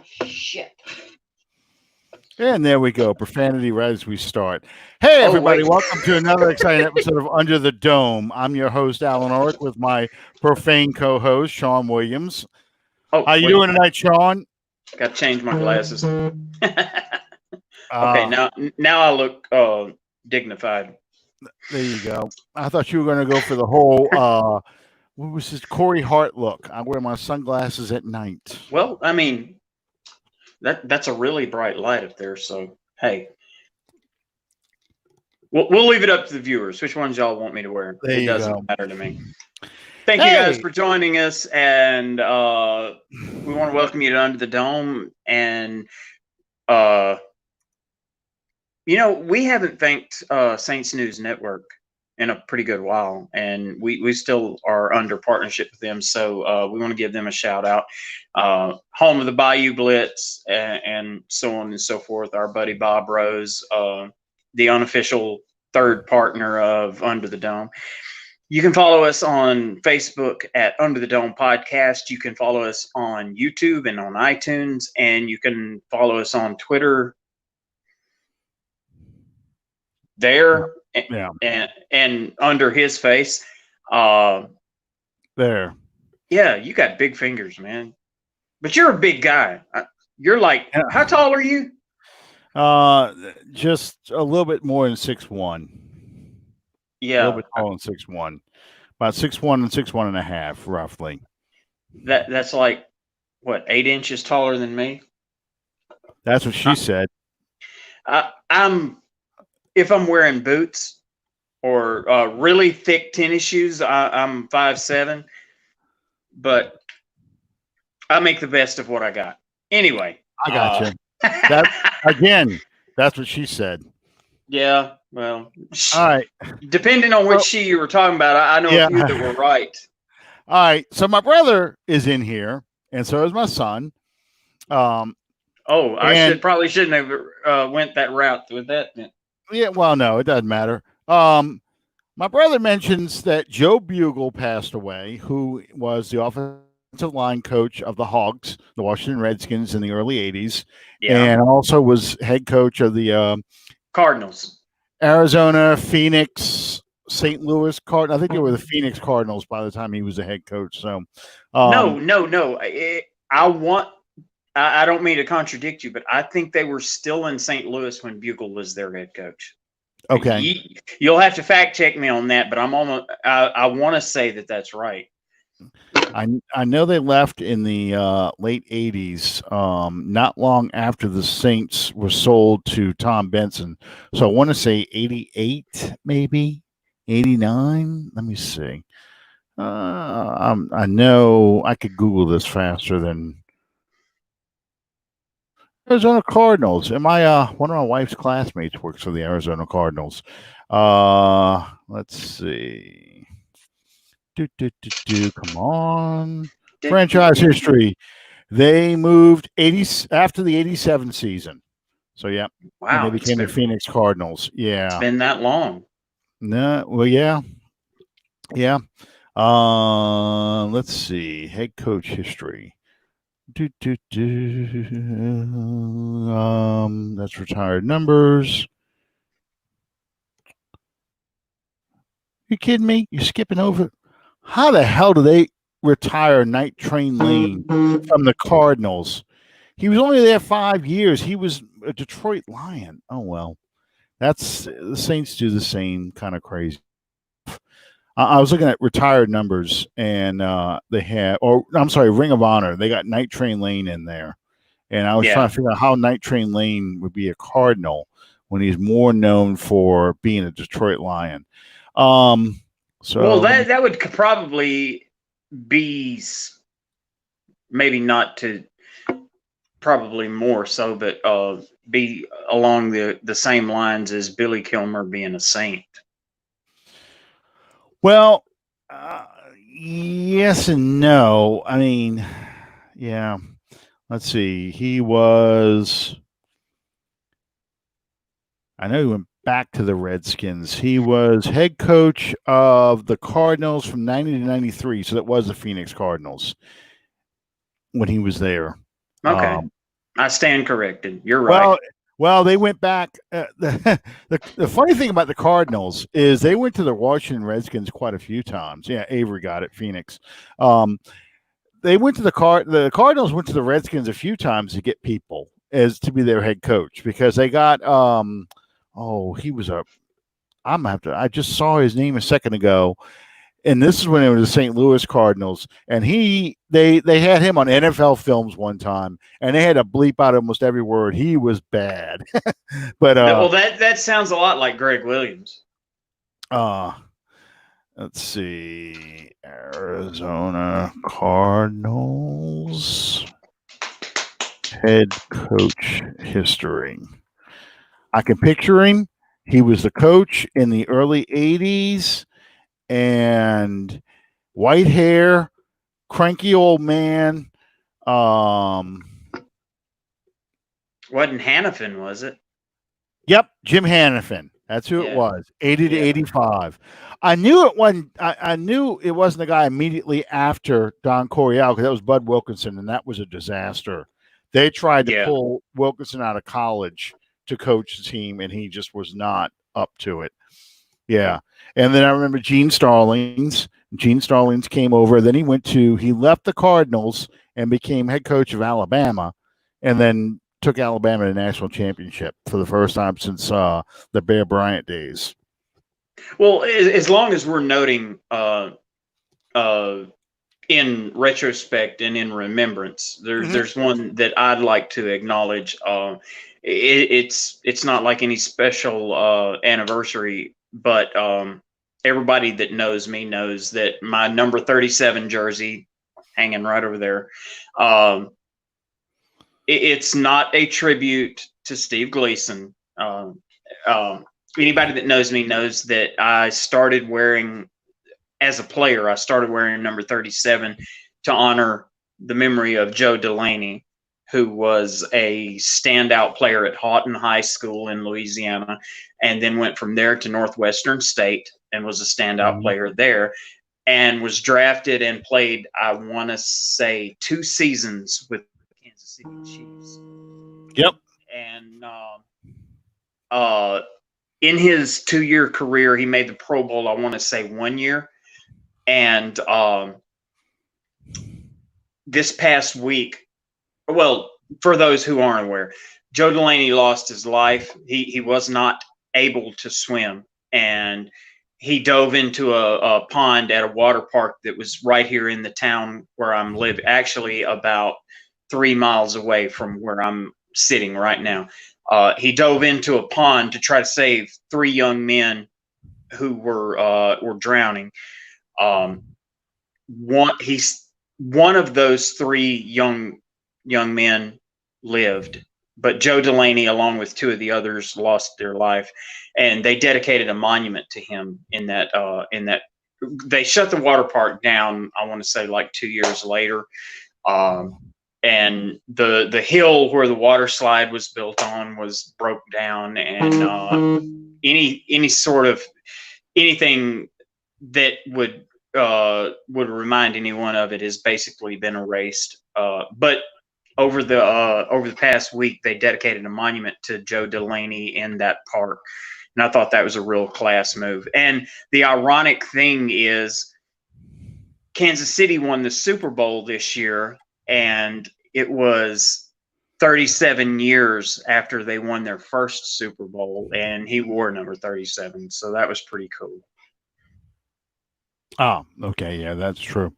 Shit. And there we go. Profanity right as we start. Hey, everybody. wait. Welcome to another exciting episode of Under the Dome. I'm your host, Alan Orrick, with my profane co-host, Sean Williams. How you doing tonight, Sean? Got to change my glasses. Okay, Uh, now I look dignified. There you go. I thought you were going to go for the whole, what was this, Corey Hart look. I wear my sunglasses at night. Well, I mean, that's a really bright light up there. So, hey, we'll leave it up to the viewers. Which ones y'all want me to wear? There It you doesn't go. matter to me. Thank you guys for joining us, and we want to welcome you to Under the Dome. And we haven't thanked Saints News Network in a pretty good while, and we still are under partnership with them. So we want to give them a shout out. Home of the Bayou Blitz and so on and so forth. Our buddy Bob Rose, the unofficial third partner of Under the Dome. You can follow us on Facebook at Under the Dome Podcast. You can follow us on YouTube and on iTunes, and you can follow us on Twitter there, and under his face. There. Yeah, you got big fingers, man. But you're a big guy. You're like, how tall are you? Just a little bit more than 6'1". Yeah, a little bit taller than 6'1", about 6'1" and 6'1.5", roughly. That's like what, 8 inches taller than me. That's what she said. If I'm wearing boots or really thick tennis shoes, I'm 5'7", but I make the best of what I got. Anyway, I got you. That's what she said. Yeah, well, all right. Depending on which she you were talking about, I know a few that were right. All right, so my brother is in here, and so is my son. I probably shouldn't have went that route with that. Then. Yeah, well, no, it doesn't matter. My brother mentions that Joe Bugle passed away, who was the offensive line coach of the Hogs, the Washington Redskins, in the early 80s, and also was head coach of the Cardinals, Arizona, Phoenix, St. Louis Cardinals. I think they were the Phoenix Cardinals by the time he was a head coach. So, no. I don't mean to contradict you, but I think they were still in St. Louis when Bugle was their head coach. Okay, you'll have to fact check me on that, but I want to say that that's right. I know they left in the late 80s, not long after the Saints were sold to Tom Benson. So I want to say 88, maybe 89. Let me see. I know I could Google this faster than Arizona Cardinals. And one of my wife's classmates works for the Arizona Cardinals. Let's see. Come on. Franchise history. They moved after the 87 season. So, yeah. Wow. And they became the Phoenix Cardinals. Yeah. It's been that long. No, well, yeah. Yeah. Let's see. Head coach history. That's retired numbers. You kidding me? You're skipping over. How the hell do they retire Night Train Lane from the Cardinals? He was only there 5 years. He was a Detroit Lion. Oh, well. The Saints do the same kind of crazy. I was looking at retired numbers, and they had, Ring of Honor. They got Night Train Lane in there. And I was trying to figure out how Night Train Lane would be a Cardinal when he's more known for being a Detroit Lion. That would probably be maybe not to probably more so, but be along the same lines as Billy Kilmer being a Saint. Well, yes and no. I mean, yeah. Let's see. I know he went back to the Redskins. He was head coach of the Cardinals from 90 to 93. So that was the Phoenix Cardinals when he was there. Okay. I stand corrected. You're right. Well, they went back. The funny thing about the Cardinals is they went to the Washington Redskins quite a few times. Yeah, Avery got it, Phoenix. They went to the Cardinals went to the Redskins a few times to get people as to be their head coach because they got he was a I just saw his name a second ago, and this is when it was the St. Louis Cardinals, and they had him on NFL Films one time, and they had to bleep out almost every word. He was bad, but Well, that sounds a lot like Greg Williams. Let's see, Arizona Cardinals head coach history. I can picture him. He was the coach in the early '80s. And white hair, cranky old man. Wasn't Hannafin, was it? Yep, Jim Hannafin. That's who it was. 80 to 85. I knew it wasn't. I knew it wasn't the guy immediately after Don Coryell because that was Bud Wilkinson, and that was a disaster. They tried to pull Wilkinson out of college to coach the team, and he just was not up to it. Yeah. And then I remember Gene Stallings. Gene Stallings came over. Then he left the Cardinals and became head coach of Alabama, and then took Alabama to the national championship for the first time since the Bear Bryant days. Well, as long as we're noting in retrospect and in remembrance, there's one that I'd like to acknowledge. It's not like any special anniversary, but everybody that knows me knows that my number 37 jersey hanging right over there, it's not a tribute to Steve Gleason. Anybody that knows me knows that I started wearing, as a player, I started wearing number 37 to honor the memory of Joe Delaney, who was a standout player at Houghton High School in Louisiana, and then went from there to Northwestern State and was a standout player there, and was drafted and played, I want to say, 2 seasons with the Kansas City Chiefs. Yep. And in his 2-year career, he made the Pro Bowl, I want to say, 1 year. And this past week, well, for those who aren't aware, Joe Delaney lost his life. He was not able to swim, and he dove into a pond at a water park that was right here in the town where I'm living, actually about 3 miles away from where I'm sitting right now. He dove into a pond to try to save 3 young men who were drowning. One of those 3 young men lived, but Joe Delaney, along with 2 of the others, lost their life, and they dedicated a monument to him in that. They shut the water park down, I want to say, like 2 years later. And the hill where the water slide was built on was broke down, and anything that would remind anyone of it has basically been erased. But over the past week, they dedicated a monument to Joe Delaney in that park, and I thought that was a real class move. And the ironic thing is, Kansas City won the Super Bowl this year, and it was 37 years after they won their first Super Bowl, and he wore number 37, so that was pretty cool. Oh, okay, yeah, that's true.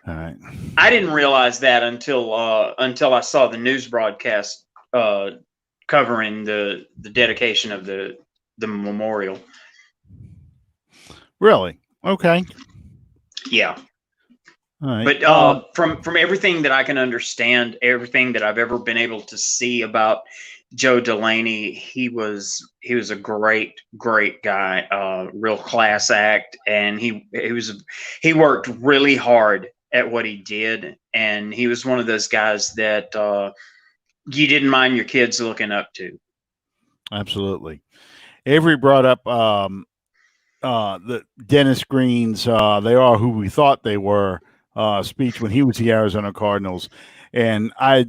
All right. I didn't realize that until I saw the news broadcast covering the dedication of the memorial. Really? Okay. Yeah. All right. But from everything that I can understand, everything that I've ever been able to see about Joe Delaney, he was a great guy, real class act, and he worked really hard at what he did, and he was one of those guys that you didn't mind your kids looking up to. Absolutely. Avery brought up the Dennis Green's "They Are Who We Thought They Were" speech when he was the Arizona Cardinals, and I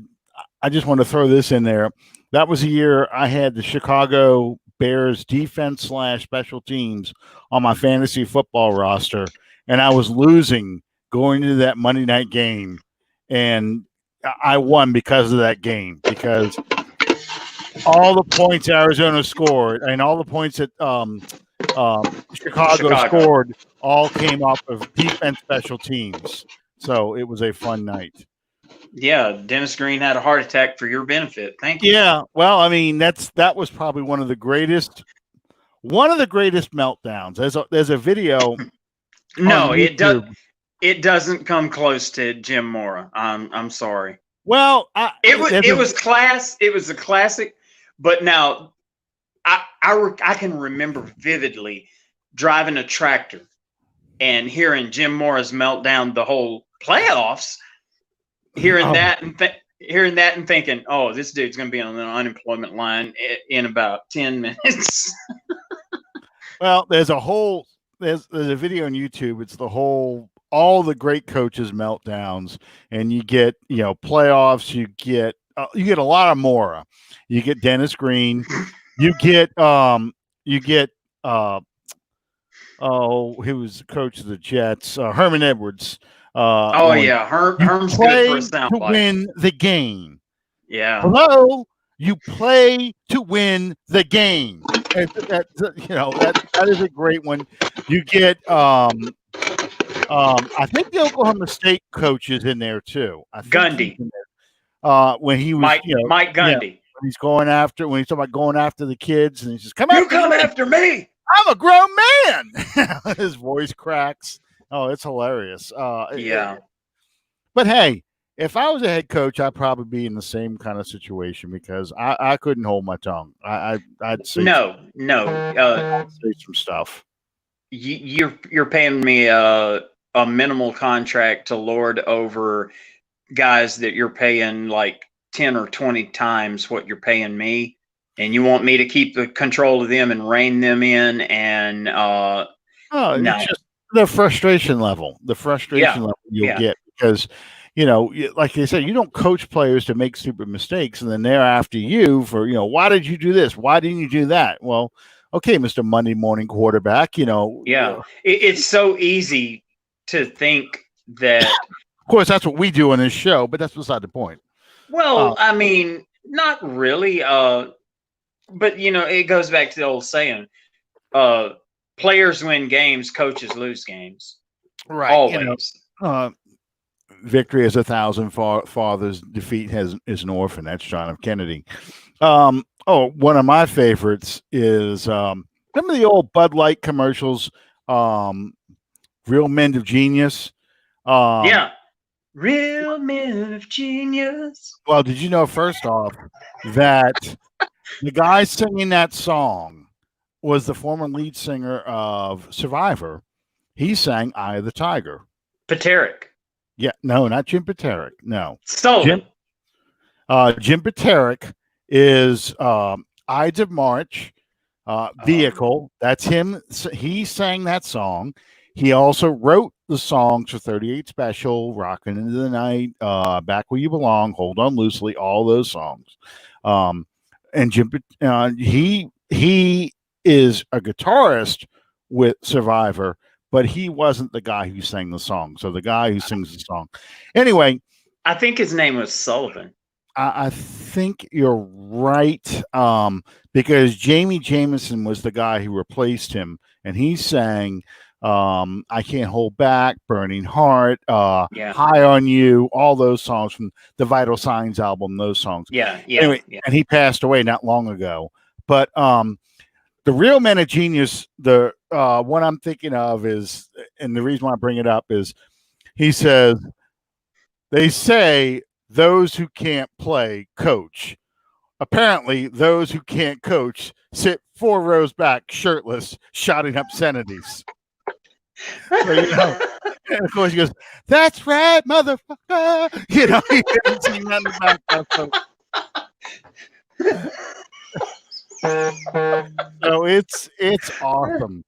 I just want to throw this in there. That was a year I had the Chicago Bears defense / special teams on my fantasy football roster, and I was losing going into that Monday night game, and I won because of that game, because all the points Arizona scored and all the points that Chicago scored all came off of defense special teams. So it was a fun night. Yeah, Dennis Green had a heart attack for your benefit. Thank you. Yeah, well, I mean, that was probably one of the greatest meltdowns. There's a video. No, it doesn't come close to Jim Mora. I'm sorry. Well, it was a classic, but now I can remember vividly driving a tractor and hearing Jim Mora's meltdown the whole playoffs. Hearing that and thinking, oh, this dude's going to be on the unemployment line in about 10 minutes. Well, there's a video on YouTube. It's all the great coaches meltdowns, and you get, playoffs. You get a lot of Mora. You get Dennis Green. You get he was the coach of the Jets, Herman Edwards. Herm's good for a soundbite. To win the game. Yeah. Hello, you play to win the game. That is a great one. You get I think the Oklahoma State coach is in there too. Gundy. When he was Mike Gundy. When he's talking about going after the kids, and he says, "Come after me. I'm a grown man." His voice cracks. Oh, it's hilarious. Yeah. But hey, if I was a head coach, I'd probably be in the same kind of situation, because I couldn't hold my tongue. I'd say I'd say some stuff. You're paying me a minimal contract to lord over guys that you're paying like 10 or 20 times what you're paying me, and you want me to keep the control of them and rein them in, and no. It's just the frustration level. You'll get, because like I said, you don't coach players to make stupid mistakes and then they're after you for, why did you do this? Why didn't you do that? Well, okay, Mr. Monday morning quarterback, Yeah. It's so easy to think that. Of course, that's what we do on this show, but that's beside the point. Well, I mean, not really. But, it goes back to the old saying, players win games, coaches lose games. Right. Always. Victory has 1,000 fathers. Defeat is an orphan. That's John F. Kennedy. One of my favorites is remember the old Bud Light commercials? Real Men of Genius. Yeah. Real Men of Genius. Well, did you know, first off, that the guy singing that song was the former lead singer of Survivor. He sang "Eye of the Tiger." Paterick. Yeah, no, not Jim Paterick. No, Sullivan. Jim Paterick is Ides of March, Vehicle. That's him. He sang that song. He also wrote the songs for 38 Special, Rockin' into the Night, Back Where You Belong, Hold On Loosely, all those songs. And Jim, he is a guitarist with Survivor, but he wasn't the guy who sang the song. So the guy who sings the song. Anyway. I think his name was Sullivan. I think you're right, because Jamie Jamison was the guy who replaced him, and he sang I Can't Hold Back, Burning Heart, High on You, all those songs from the Vital Signs album, those songs. Yeah. Anyway, and he passed away not long ago. But the Real Men of Genius, the one I'm thinking of is, and the reason why I bring it up is, he says, they say those who can't play coach. Apparently, those who can't coach sit 4 rows back, shirtless, shouting obscenities. So, and of course he goes, "That's right, motherfucker." He didn't sing that in the background. So it's awesome.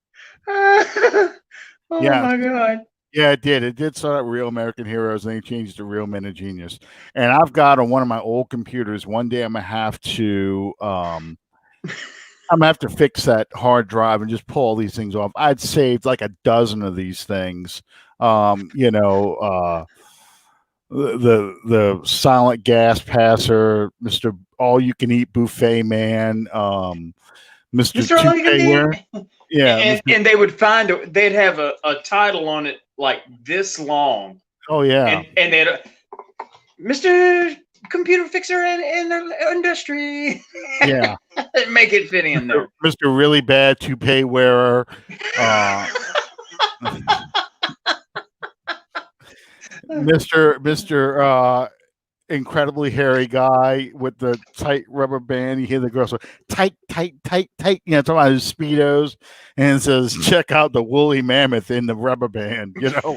My God. Yeah, it did. It did start out Real American Heroes, and then changed to Real Men of Genius. And I've got on one of my old computers. One day I'm gonna have to fix that hard drive and just pull all these things off. I'd saved like a dozen of these things. You know, the silent gas passer, Mr. All You Can Eat Buffet Man, Mr. Mr. All You Can Two-Payer. Eat. Yeah, And they would find they'd have a title on it like this long. Oh yeah. And they'd Mr. Computer Fixer in the industry. Yeah. Make it fit in there. Mr. Really Bad Toupee Wearer. Mr. Incredibly hairy guy with the tight rubber band. You hear the girl say, tight, tight, tight, tight. You know, talking about his Speedos, and it says, check out the woolly mammoth in the rubber band, you know.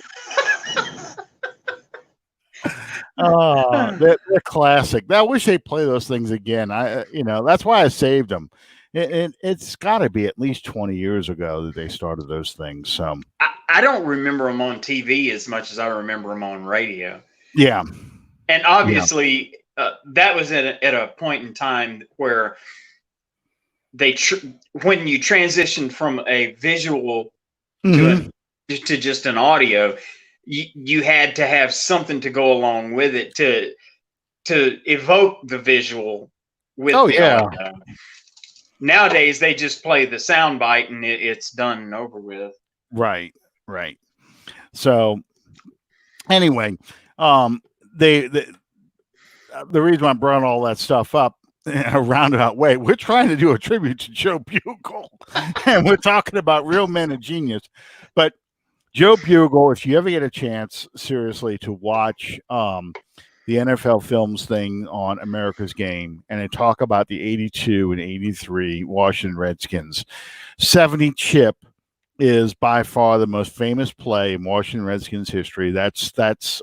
They're classic. I wish they'd play those things again. That's why I saved them. It's got to be at least 20 years ago that they started those things. So I don't remember them on TV as much as I remember them on radio. Yeah. And obviously, that was at a point in time where when you transitioned from a visual to just an audio, you had to have something to go along with it to evoke the visual with the audio. Nowadays, they just play the sound bite and it's done and over with. Right. So anyway, the reason I brought all that stuff up in a roundabout way, we're trying to do a tribute to Joe Bugle, and we're talking about Real Men of Genius. But Joe Bugle, if you ever get a chance, seriously, to watch the NFL Films thing on America's Game, and they talk about the 82 and 83 Washington Redskins. 70 chip is by far the most famous play in Washington Redskins history. That's Riggins.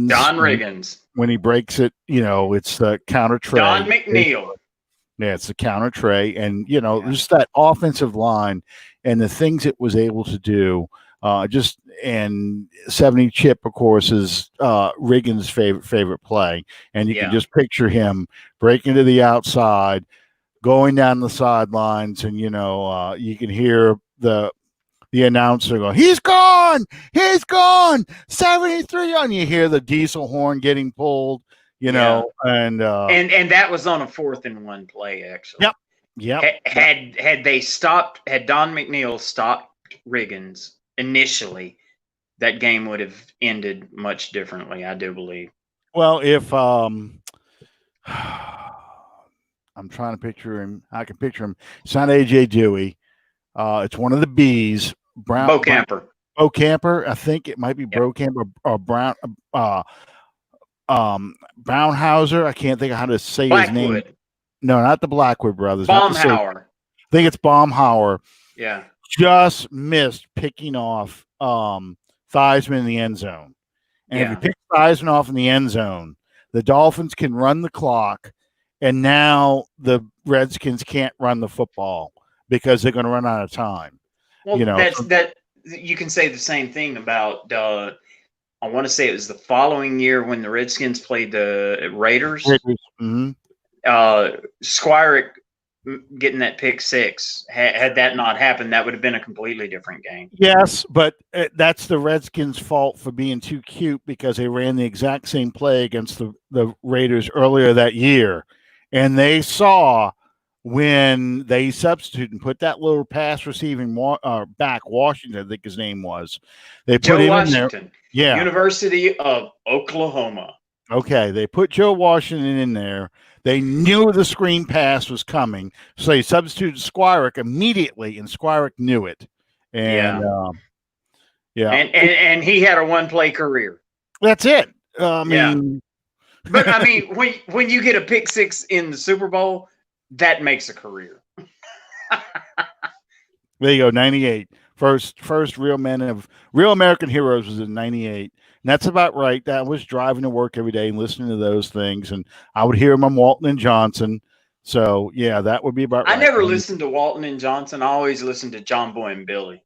Don Riggins. When he breaks it, it's the counter tray. Don McNeil. Yeah, it's the counter tray. And, just that offensive line and the things it was able to do. And 70 chip, of course, is Riggins' favorite play. And you can just picture him breaking to the outside, going down the sidelines, and, you can hear the announcer go, he's gone, 73 on. You hear the diesel horn getting pulled, and that was on a 4th and 1 play, actually. Yep. Had Don McNeil stopped Riggins initially, that game would have ended much differently, I do believe. Well, if I'm trying to picture him, I can picture him. It's not AJ Dewey. It's one of the B's. Bo Camper. I think it might be Bo Camper or Brown. Brownhauser. I can't think of how to say his name. No, not the Blackwood brothers. Baumhauer. I think it's Baumhauer. Yeah. Just missed picking off Theismann in the end zone. And if you pick Theismann off in the end zone, the Dolphins can run the clock, and now the Redskins can't run the football because they're going to run out of time. Well, that you can say the same thing about I want to say it was the following year when the Redskins played the Raiders. Mm-hmm. Squire getting that pick 6. Had that not happened, that would have been a completely different game. Yes, but that's the Redskins' fault for being too cute, because they ran the exact same play against the Raiders earlier that year, and they saw when they substituted and put that little pass receiving back, Washington, I think his name was. They put Joe him Washington, in there. Yeah. University of Oklahoma. Okay, they put Joe Washington in there. They knew the screen pass was coming, so they substituted Squirick immediately, and Squirick knew it. And and he had a 1-play career. That's it. But I mean, when you get a pick 6 in the Super Bowl, that makes a career. There you go, 98. First Real American Heroes was in 98. And that's about right. That was driving to work every day and listening to those things. And I would hear them on Walton and Johnson. So, yeah, that would be about right. I never listened to Walton and Johnson. I always listened to John Boy and Billy.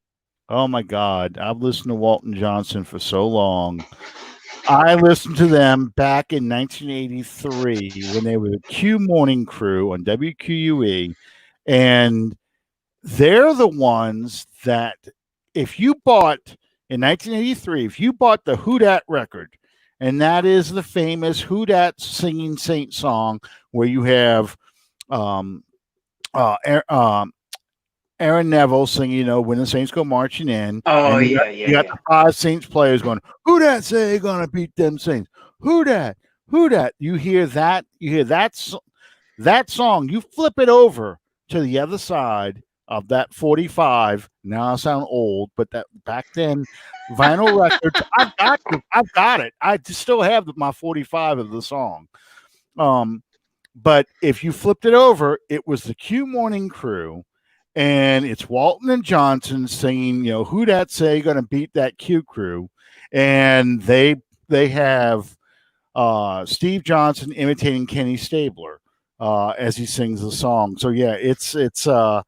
Oh my God. I've listened to Walton Johnson for so long. I listened to them back in 1983 when they were the Q Morning Crew on WQUE. And they're the ones that, if you bought in 1983, if you bought the Who Dat record, and that is the famous Who Dat Singing Saint song where you have um, uh, Aaron Neville singing, when the Saints go marching in, Oh and yeah, you yeah, got yeah. the five Saints players going, "Who that say gonna beat them Saints? Who that? Who that?" You hear that? You hear that song? You flip it over to the other side of that 45. Now I sound old, but that back then, vinyl records. I've got it. I still have my 45 of the song. Um, but if you flipped it over, it was the Q Morning Crew, and it's Walton and Johnson singing, "Who dat say gonna beat that Q crew," and they have Steve Johnson imitating Kenny Stabler as he sings the song. So yeah, it's a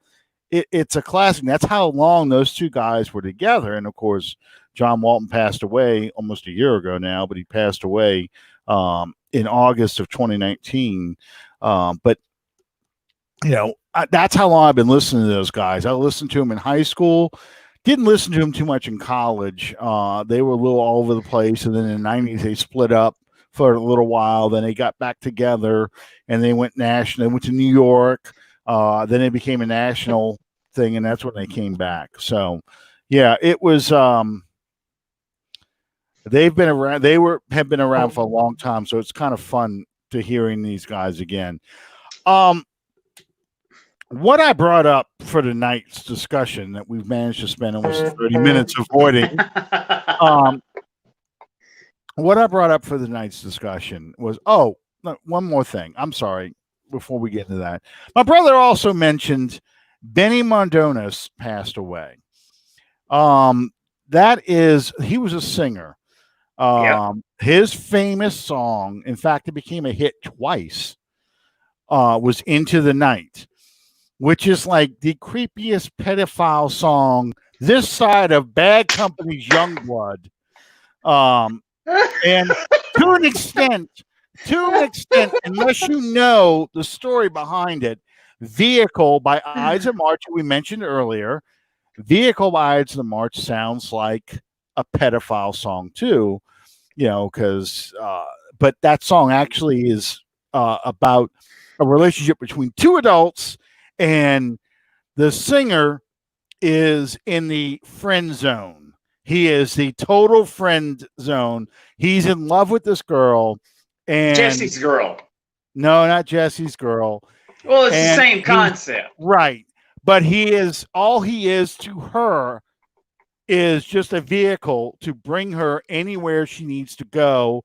classic. That's how long those two guys were together, and of course, John Walton passed away almost a year ago now, but he passed away in August of 2019. But that's how long I've been listening to those guys. I listened to them in high school. Didn't listen to them too much in college. They were a little all over the place, and then in the '90s they split up for a little while. Then they got back together, and they went national. They went to New York. Then it became a national thing, and that's when they came back. So, yeah, it was. They've been around. Have been around for a long time, so it's kind of fun to hearing these guys again. What I brought up for tonight's discussion that we've managed to spend almost 30 minutes avoiding. What I brought up for the night's discussion was, one more thing. I'm sorry, before we get into that. My brother also mentioned Benny Mondonis passed away. He was a singer. Yep. His famous song, in fact, it became a hit twice, was Into the Night, which is like the creepiest pedophile song this side of Bad Company's Youngblood. And to an extent, unless you know the story behind it, Vehicle by Ides of March, we mentioned earlier, Vehicle by Ides of March sounds like a pedophile song too, because, but that song actually is about a relationship between two adults, and the singer is in the friend zone. He is the total friend zone. He's in love with this girl, and Jesse's girl. No, not Jesse's girl. Well, it's And the same concept. Right. But he is to her is just a vehicle to bring her anywhere she needs to go.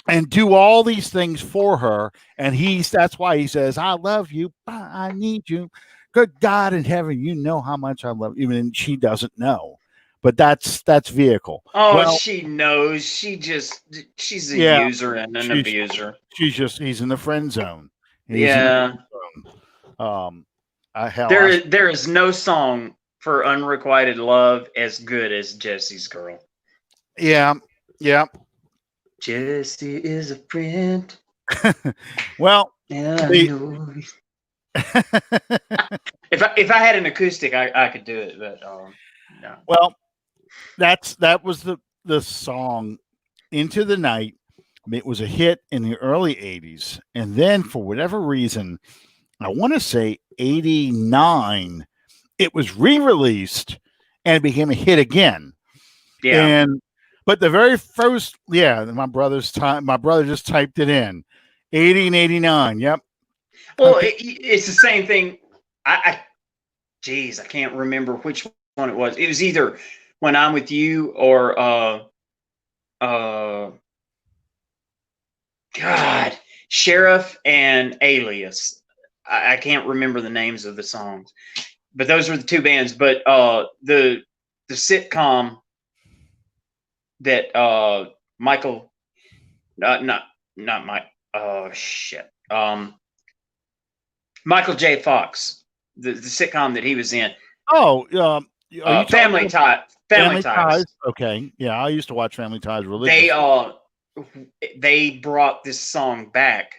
And do all these things for her. And that's why he says, "I love you, but I need you. Good God in heaven, you know how much I love you." And she doesn't know. But that's Vehicle. Oh, she knows. She's a user and an abuser. He's in the friend zone. Yeah. There there is no song for unrequited love as good as Jesse's girl. Yeah. Yeah. Jesse is a friend. Well, if I had an acoustic, I could do it, but no. Well, that was the song Into the Night. It was a hit in the early 80s, and then for whatever reason, I want to say 89, it was re-released and it became a hit again. Yeah. But the very first, my brother just typed it in. 80 and 89. Yep. Well, it's the same thing. I can't remember which one it was. It was either When I'm With You or God, Sheriff and Alias. I can't remember the names of the songs, but those were the two bands. But the sitcom that Michael, not Mike. Oh shit. Michael J. Fox, the sitcom that he was in. Oh, Are you Family Ties. Family Family Ties. Ties? Okay, yeah, I used to watch Family Ties religiously. They brought this song back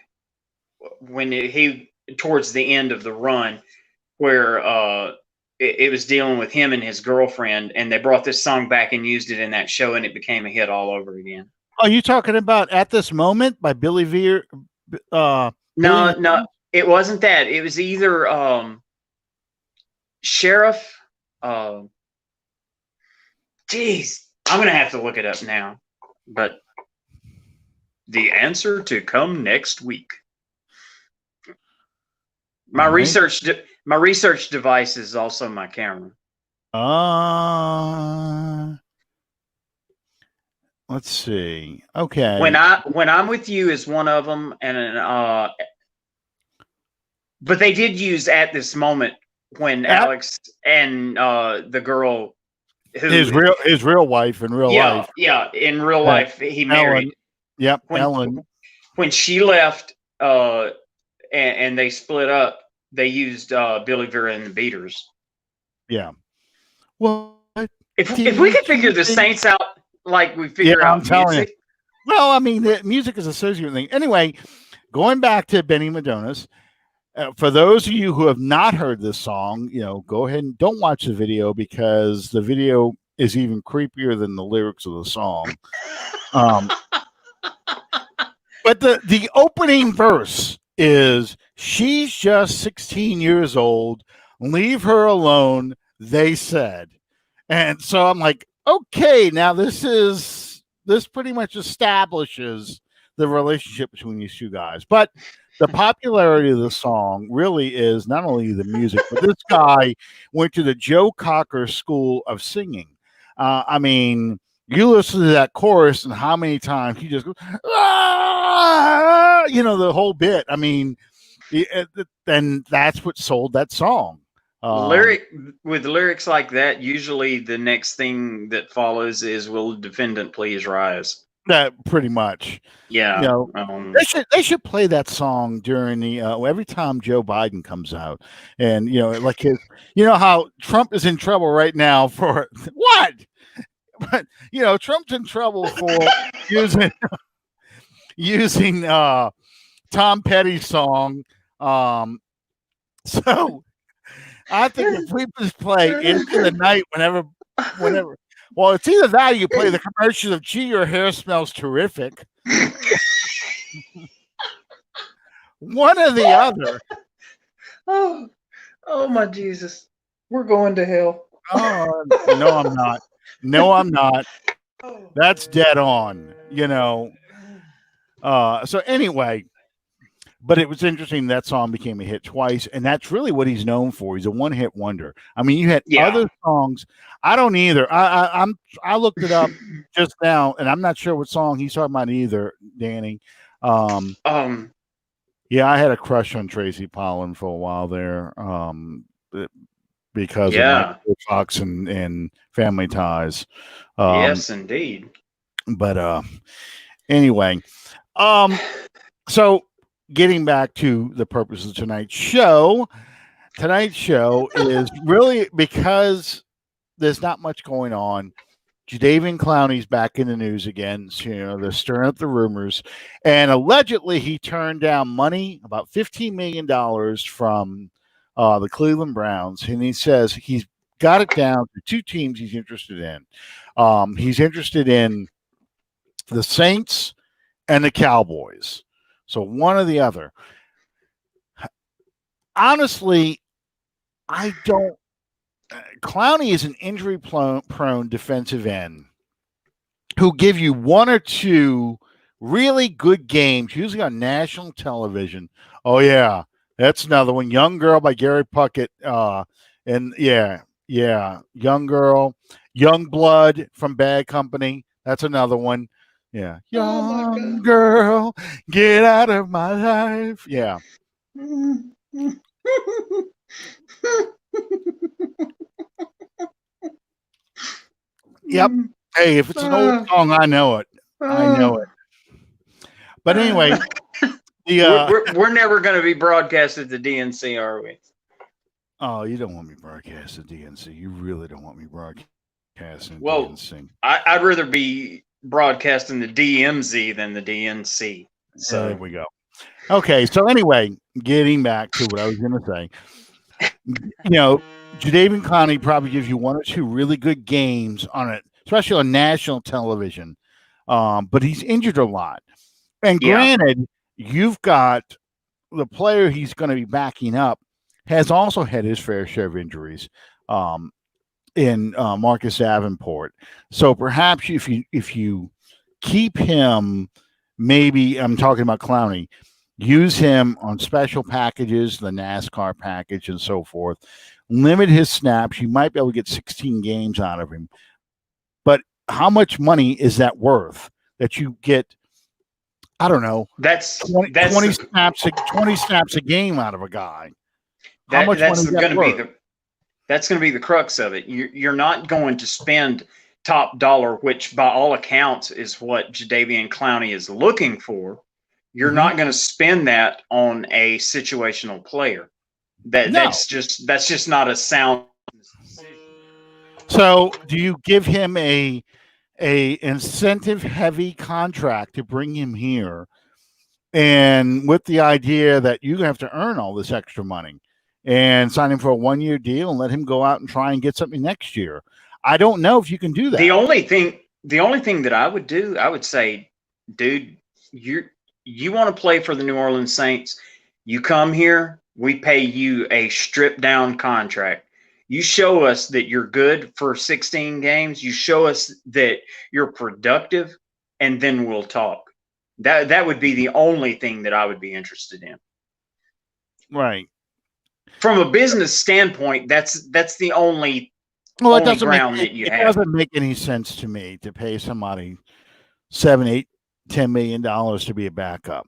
when he towards the end of the run, where it was dealing with him and his girlfriend, and they brought this song back and used it in that show, and it became a hit all over again. Are you talking about "At This Moment" by Billy Veer? No, it wasn't that. It was either Sheriff. Geez, I'm gonna have to look it up now. But the answer to come next week. My research device is also my camera. Let's see. Okay. When I'm with you is one of them, and but they did use "At This Moment" when Alex and the girl who his real wife in real life. Yeah, in real life he married. Ellen. Yep, Ellen. When she left, and they split up, they used Billy Vera and the Beaters. Yeah. Well, if we could figure the Saints out like we figure out music. Well, I mean, the music is a associated thing. Anyway, going back to Benny Madonas, for those of you who have not heard this song, go ahead and don't watch the video, because the video is even creepier than the lyrics of the song. But the opening verse is, "She's just 16 years old. Leave her alone," they said. And so I'm like, okay, now this pretty much establishes the relationship between these two guys. But the popularity of the song really is not only the music, but this guy went to the Joe Cocker School of Singing. I mean, you listen to that chorus and how many times he just goes, the whole bit. I mean, and that's what sold that song. With lyrics like that, usually the next thing that follows is, "Will the defendant please rise?" That pretty much. Yeah. They should play that song during the every time Joe Biden comes out, and like how Trump is in trouble right now for what? But Trump's in trouble for using Tom Petty's song. So I think if we just play "Into the Night" whenever. Well, it's either that or you play the commercial of "Gee, your hair smells terrific." One or the other. Oh my Jesus. We're going to hell. Oh, no, I'm not. No, I'm not. That's dead on, So anyway, but it was interesting that song became a hit twice, and that's really what he's known for. He's a one-hit wonder. I mean, you had other songs. I don't either. I looked it up just now, and I'm not sure what song he's talking about either, Danny. Yeah, I had a crush on Tracy Pollan for a while there, because of Michael Fox and Family Ties. Yes, indeed. But anyway, so getting back to the purpose of tonight's show is really because there's not much going on. Jadeveon Clowney's back in the news again. So, they're stirring up the rumors, and allegedly he turned down money, about $15 million from the Cleveland Browns, and he says he's got it down to two teams he's interested in. He's interested in the Saints and the Cowboys. So one or the other. Honestly, I don't. Clowney is an injury-prone defensive end who give you one or two really good games, usually on national television. Oh yeah, that's another one. Young Girl by Gary Puckett. And Young Girl, Young Blood from Bad Company. That's another one. Yeah. Young girl, get out of my life. Yeah. Yep. Hey, if it's an old song, I know it. But anyway, we're never going to be broadcasted to DNC, are we? Oh, you don't want me broadcasting DNC. You really don't want me broadcasting Well, DNC. I'd rather be broadcasting the DMZ than the DNC. There So we go. Okay, so anyway, getting back to what I was going to say, Jadeveon Clowney probably gives you one or two really good games on it, especially on national television. But he's injured a lot. And yeah, granted, you've got the player he's going to be backing up has also had his fair share of injuries in Marcus Davenport. So perhaps if you keep him, maybe I'm talking about Clowney, use him on special packages, the NASCAR package and so forth. Limit his snaps. You might be able to get 16 games out of him. But how much money is that worth that you get? I don't know. that's 20, that's 20 the, snaps, 20 snaps a game out of a guy. How much money that's is that going to be worth? the crux of it. You're not going to spend top dollar, which by all accounts is what Jadeveon Clowney is looking for. You're Mhm. not going to spend that on a situational player. No. That's just not a sound decision. So do you give him a incentive heavy contract to bring him here, and with the idea that you have to earn all this extra money, and sign him for a 1-year deal and let him go out and try and get something next year? I don't know if you can do The that. only thing that I would do, I would say, dude, you want to play for the New Orleans Saints, you come here, we pay you a stripped down contract. You show us that you're good for 16 games, you show us that you're productive, and then we'll talk. That would be the only thing that I would be interested in. Right. From a business standpoint, that's the Well, only ground that you it have. doesn't make any sense to me to pay somebody 7, 8, $10 million to be a backup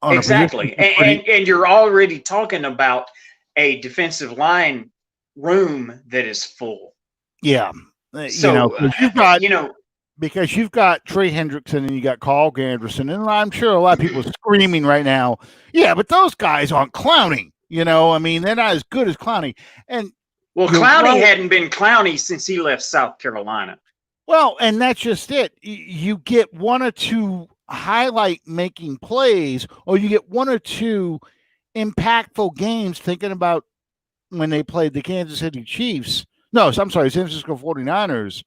on a position. Exactly. And you're already talking about a defensive line room that is full. Yeah, So, you know, because you've got Trey Hendrickson and you got Carl Anderson, and I'm sure a lot of people are screaming right now. Yeah, but those guys aren't Clowney. I mean, they're not as good as Clowney. And well, you're Clowney right. hadn't been Clowney since he left South Carolina. Well, and that's just it. You get one or two highlight making plays, or you get one or two impactful games. Thinking about when they played the Kansas City Chiefs. No, I'm sorry, San Francisco 49ers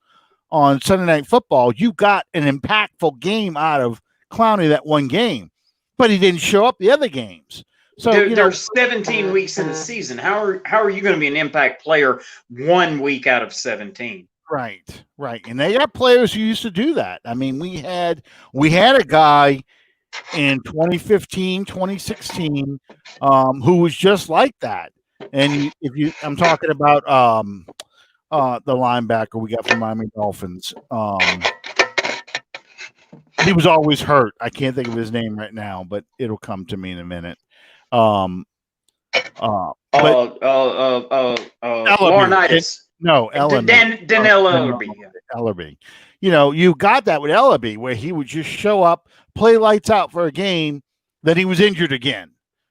on Sunday Night Football. You got an impactful game out of Clowney that one game, but he didn't show up the other games. So there's 17 weeks in the season. How are you going to be an impact player 1 week out of 17? Right. And they got players who used to do that. I mean, we had a guy in 2015, 2016, who was just like that. And I'm talking about the linebacker we got from Miami Dolphins. He was always hurt. I can't think of his name right now, but it'll come to me in a minute. Laurinaitis. No, Danilo Ellerby. You got that with Ellerby, where he would just show up, play lights out for a game, then he was injured again.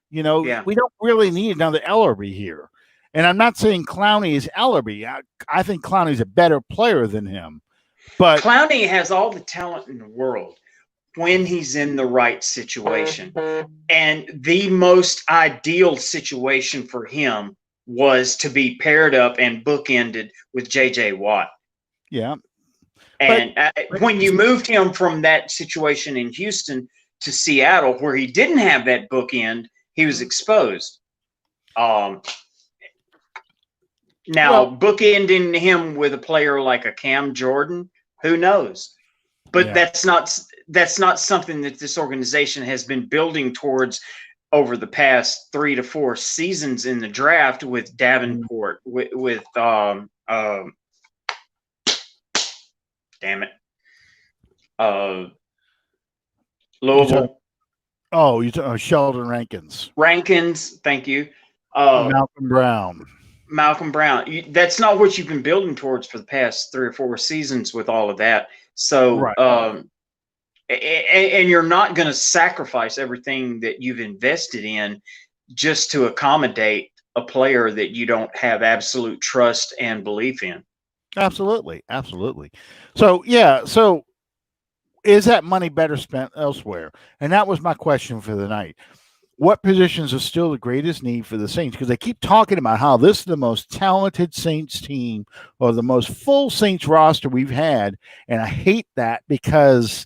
Yeah. We don't really need another Ellerby here. And I'm not saying Clowney is Ellerby. I think Clowney's a better player than him. But Clowney has all the talent in the world when he's in the right situation. And the most ideal situation for him was to be paired up and bookended with J.J. Watt. Yeah. And when you moved him from that situation in Houston to Seattle, where he didn't have that bookend, he was exposed. Now, bookending him with a player like a Cam Jordan, who knows? But that's not something that this organization has been building towards over the past 3 to 4 seasons in the draft with Davenport, with damn it, Louisville. You Sheldon Rankins. Thank you. Malcolm Brown. That's not what you've been building towards for the past 3 or 4 seasons with all of that. So, and you're not going to sacrifice everything that you've invested in just to accommodate a player that you don't have absolute trust and belief in. Absolutely, absolutely. So yeah, so is that money better spent elsewhere? And that was my question for the night. What positions are still the greatest need for the Saints? Because they keep talking about how this is the most talented Saints team or the most full Saints roster we've had. And I hate that because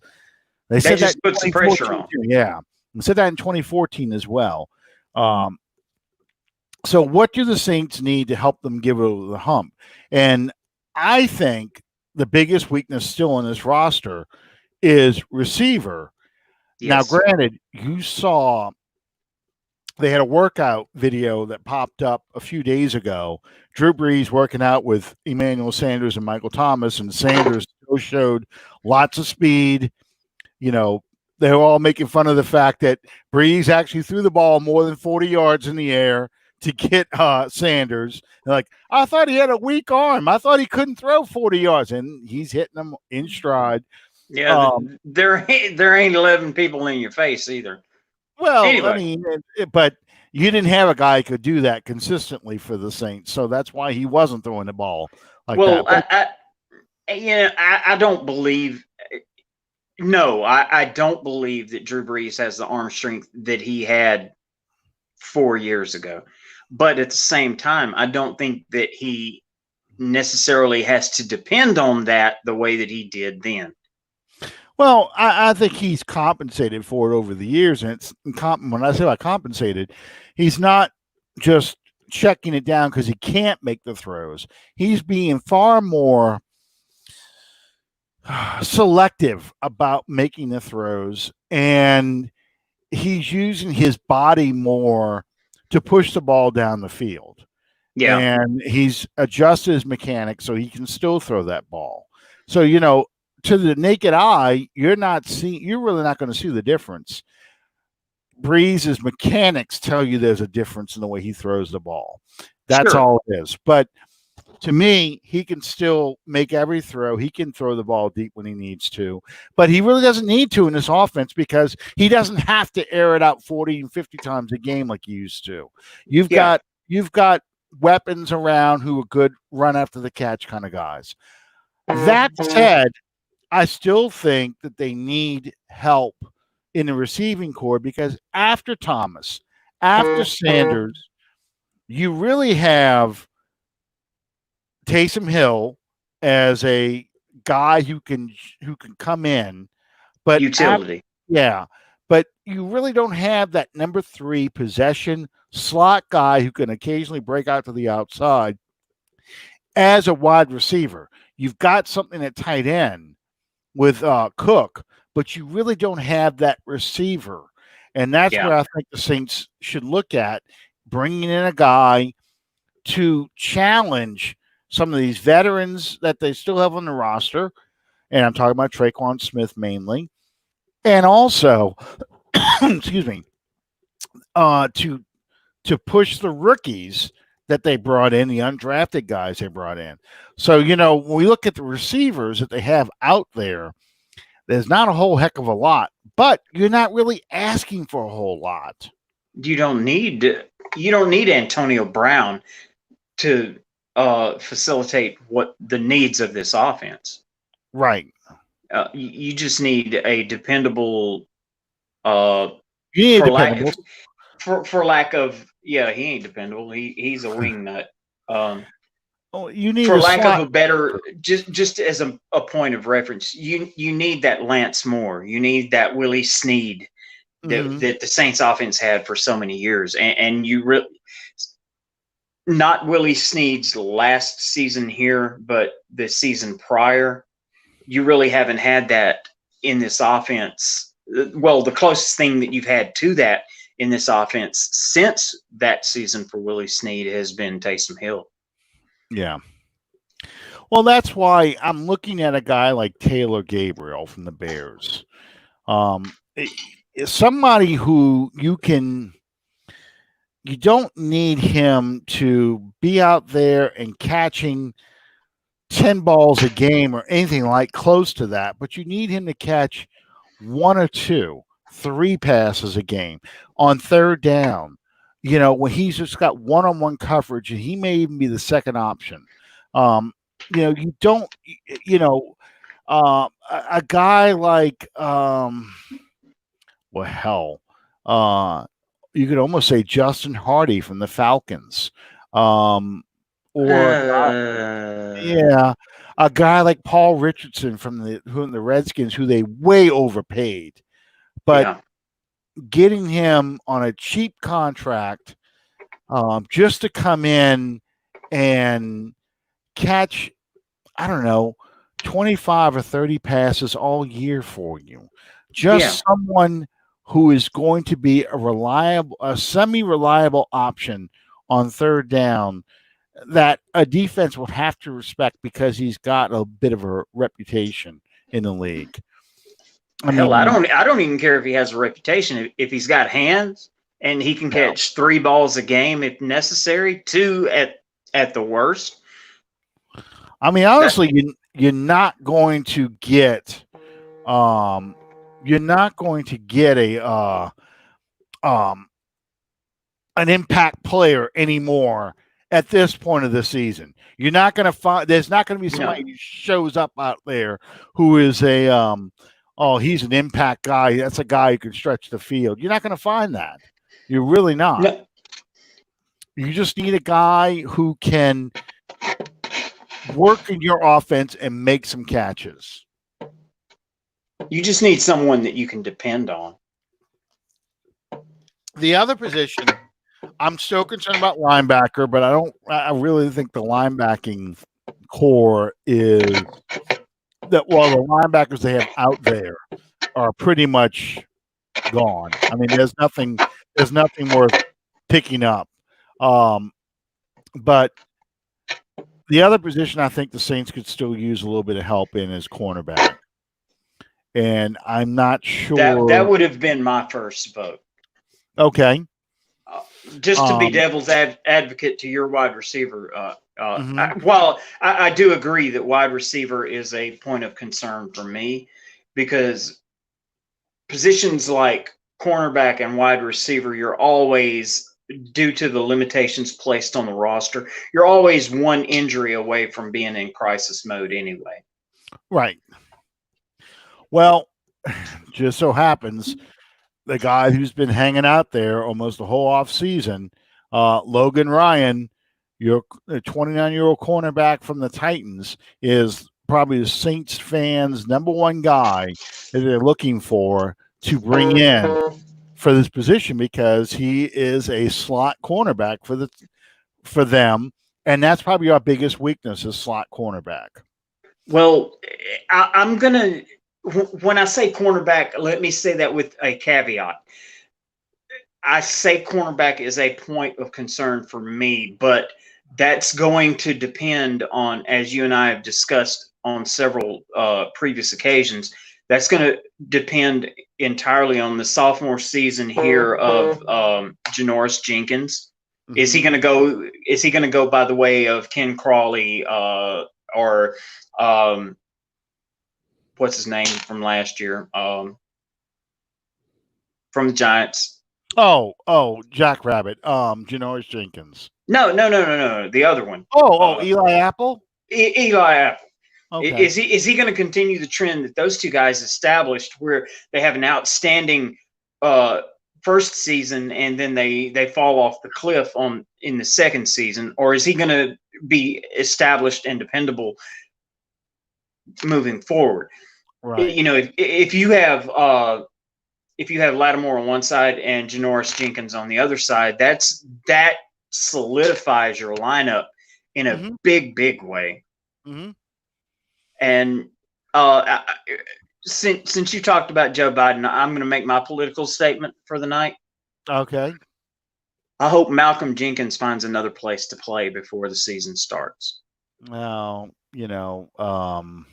they That said that just in puts the pressure 2014 on. too. Yeah. They said that in 2014 as well. So what do the Saints need to help them give over the hump? And I think the biggest weakness still in this roster is receiver. Now, Yes. granted, you saw they had a workout video that popped up a few days ago. Drew Brees working out with Emmanuel Sanders and Michael Thomas, and Sanders still showed lots of speed. You know, they were all making fun of the fact that Brees actually threw the ball more than 40 yards in the air to get Sanders. They're like, I thought he had a weak arm. I thought he couldn't throw 40 yards, and he's hitting them in stride. Yeah, there ain't 11 people in your face either. Well, Anyway. I mean, but you didn't have a guy who could do that consistently for the Saints, so that's why he wasn't throwing the ball like that. But, I don't believe. No, I don't believe that Drew Brees has the arm strength that he had 4 years ago. But at the same time, I don't think that he necessarily has to depend on that the way that he did then. Well, I think he's compensated for it over the years, and it's when I say about compensated, he's not just checking it down because he can't make the throws. He's being far more selective about making the throws, and he's using his body more to push the ball down the field. Yeah. And he's adjusted his mechanics so he can still throw that ball. So, you know, to the naked eye, you're really not going to see the difference. Breeze's mechanics tell you there's a difference in the way he throws the ball. That's all it is. But to me, he can still make every throw. He can throw the ball deep when he needs to, but he really doesn't need to in this offense because he doesn't have to air it out 40 and 50 times a game like he used to. You've got weapons around who are good run after the catch kind of guys. That said, I still think that they need help in the receiving corps because after Thomas, after Sanders, you really have Taysom Hill as a guy who can come in, but utility. But you really don't have that number 3 possession slot guy who can occasionally break out to the outside as a wide receiver. You've got something at tight end with Cook, but you really don't have that receiver. And that's where I think the Saints should look at bringing in a guy to challenge some of these veterans that they still have on the roster. And I'm talking about Traquan Smith mainly. And also, excuse me, to push the rookies that they brought in, the undrafted guys they brought in. So, you know, when we look at the receivers that they have out there, there's not a whole heck of a lot, but you're not really asking for a whole lot. You don't need Antonio Brown to facilitate what the needs of this offense. Right. You just need a dependable. For lack of, he ain't dependable. He's a wing nut. You need for lack of a better, just as a point of reference, you need that Lance Moore. You need that Willie Snead that the Saints offense had for so many years, and you really. Not Willie Snead's last season here, but the season prior, you really haven't had that in this offense. Well, the closest thing that you've had to that in this offense since that season for Willie Snead has been Taysom Hill. Yeah. Well, that's why I'm looking at a guy like Taylor Gabriel from the Bears. Somebody who you don't need him to be out there and catching 10 balls a game or anything like close to that, but you need him to catch 1 or 2, 3 passes a game on third down. when he's just got one-on-one coverage, and he may even be the second option. You don't, a guy like, well, hell, you could almost say Justin Hardy from the Falcons, or Uh, yeah, a guy like Paul Richardson from the Redskins, who they way overpaid, but yeah. getting him on a cheap contract, just to come in and catch, I don't know, 25 or 30 passes all year for you. Yeah. Just someone who is going to be a semi-reliable option on third down that a defense will have to respect because he's got a bit of a reputation in the league. I Hell, mean, I don't even care if he has a reputation. If he's got hands and he can catch 3 balls a game if necessary, 2 at the worst. I mean, honestly, you're not going to get an impact player anymore at this point of the season. You're not going to find, there's not going to be somebody No. who shows up out there who is he's an impact guy. That's a guy who can stretch the field. You're not going to find that. You're really not. No. You just need a guy who can work in your offense and make some catches. You just need someone that you can depend on. The other position, I'm still concerned about linebacker, but I really think the linebacking core is that, well, the linebackers they have out there are pretty much gone. I mean, there's nothing worth picking up. But the other position I think the Saints could still use a little bit of help in is cornerback. And I'm not sure. That would have been my first vote. Okay. Just to be devil's advocate to your wide receiver, Mhm. while I do agree that wide receiver is a point of concern for me, because positions like cornerback and wide receiver, you're always, due to the limitations placed on the roster, you're always one injury away from being in crisis mode anyway. Right. Well, just so happens the guy who's been hanging out there almost the whole off season, Logan Ryan, your 29-year-old cornerback from the Titans, is probably the Saints fans' number one guy that they're looking for to bring in for this position, because he is a slot cornerback for them, and that's probably our biggest weakness is slot cornerback. Well, I'm gonna, when I say cornerback, let me say that with a caveat. I say cornerback is a point of concern for me, but that's going to depend on, as you and I have discussed on several previous occasions, that's going to depend entirely on the sophomore season here of Janoris Jenkins. Mm-hmm. Is he going to go by the way of Ken Crawley or what's his name from last year from the Giants? Jack Rabbit. Janoris Jenkins. No. The other one. Eli Apple. Eli Apple. Okay. Is he going to continue the trend that those two guys established, where they have an outstanding first season and then they fall off the cliff in the second season, or is he going to be established and dependable moving forward? Right. If you have Lattimore on one side and Janoris Jenkins on the other side, that solidifies your lineup in a big way. Mm-hmm. And since you talked about Joe Biden, I'm going to make my political statement for the night. Okay. I hope Malcolm Jenkins finds another place to play before the season starts. Well, I'm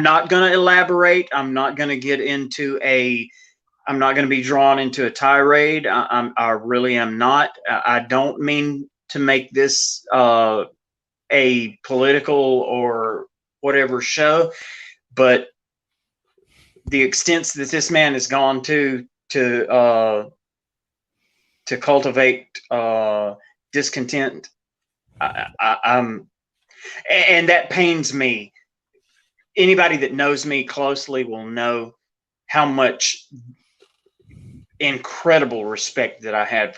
not going to elaborate. I'm not going to get into I'm not going to be drawn into a tirade. I really am not. I don't mean to make this a political or whatever show, but the extent that this man has gone to to cultivate discontent. I'm, and that pains me. Anybody that knows me closely will know how much incredible respect that I have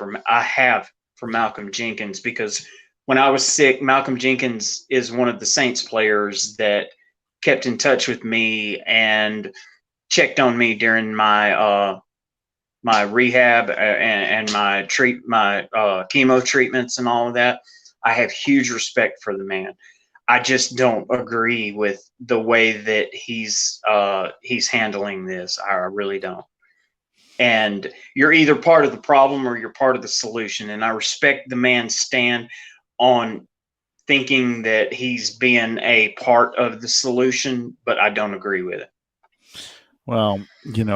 for Malcolm Jenkins, because when I was sick, Malcolm Jenkins is one of the Saints players that kept in touch with me and checked on me during my my rehab and my chemo treatments and all of that. I have huge respect for the man. I just don't agree with the way that he's handling this. I really don't. And you're either part of the problem or you're part of the solution. And I respect the man's stand on thinking that he's being a part of the solution, but I don't agree with it. Well, I'm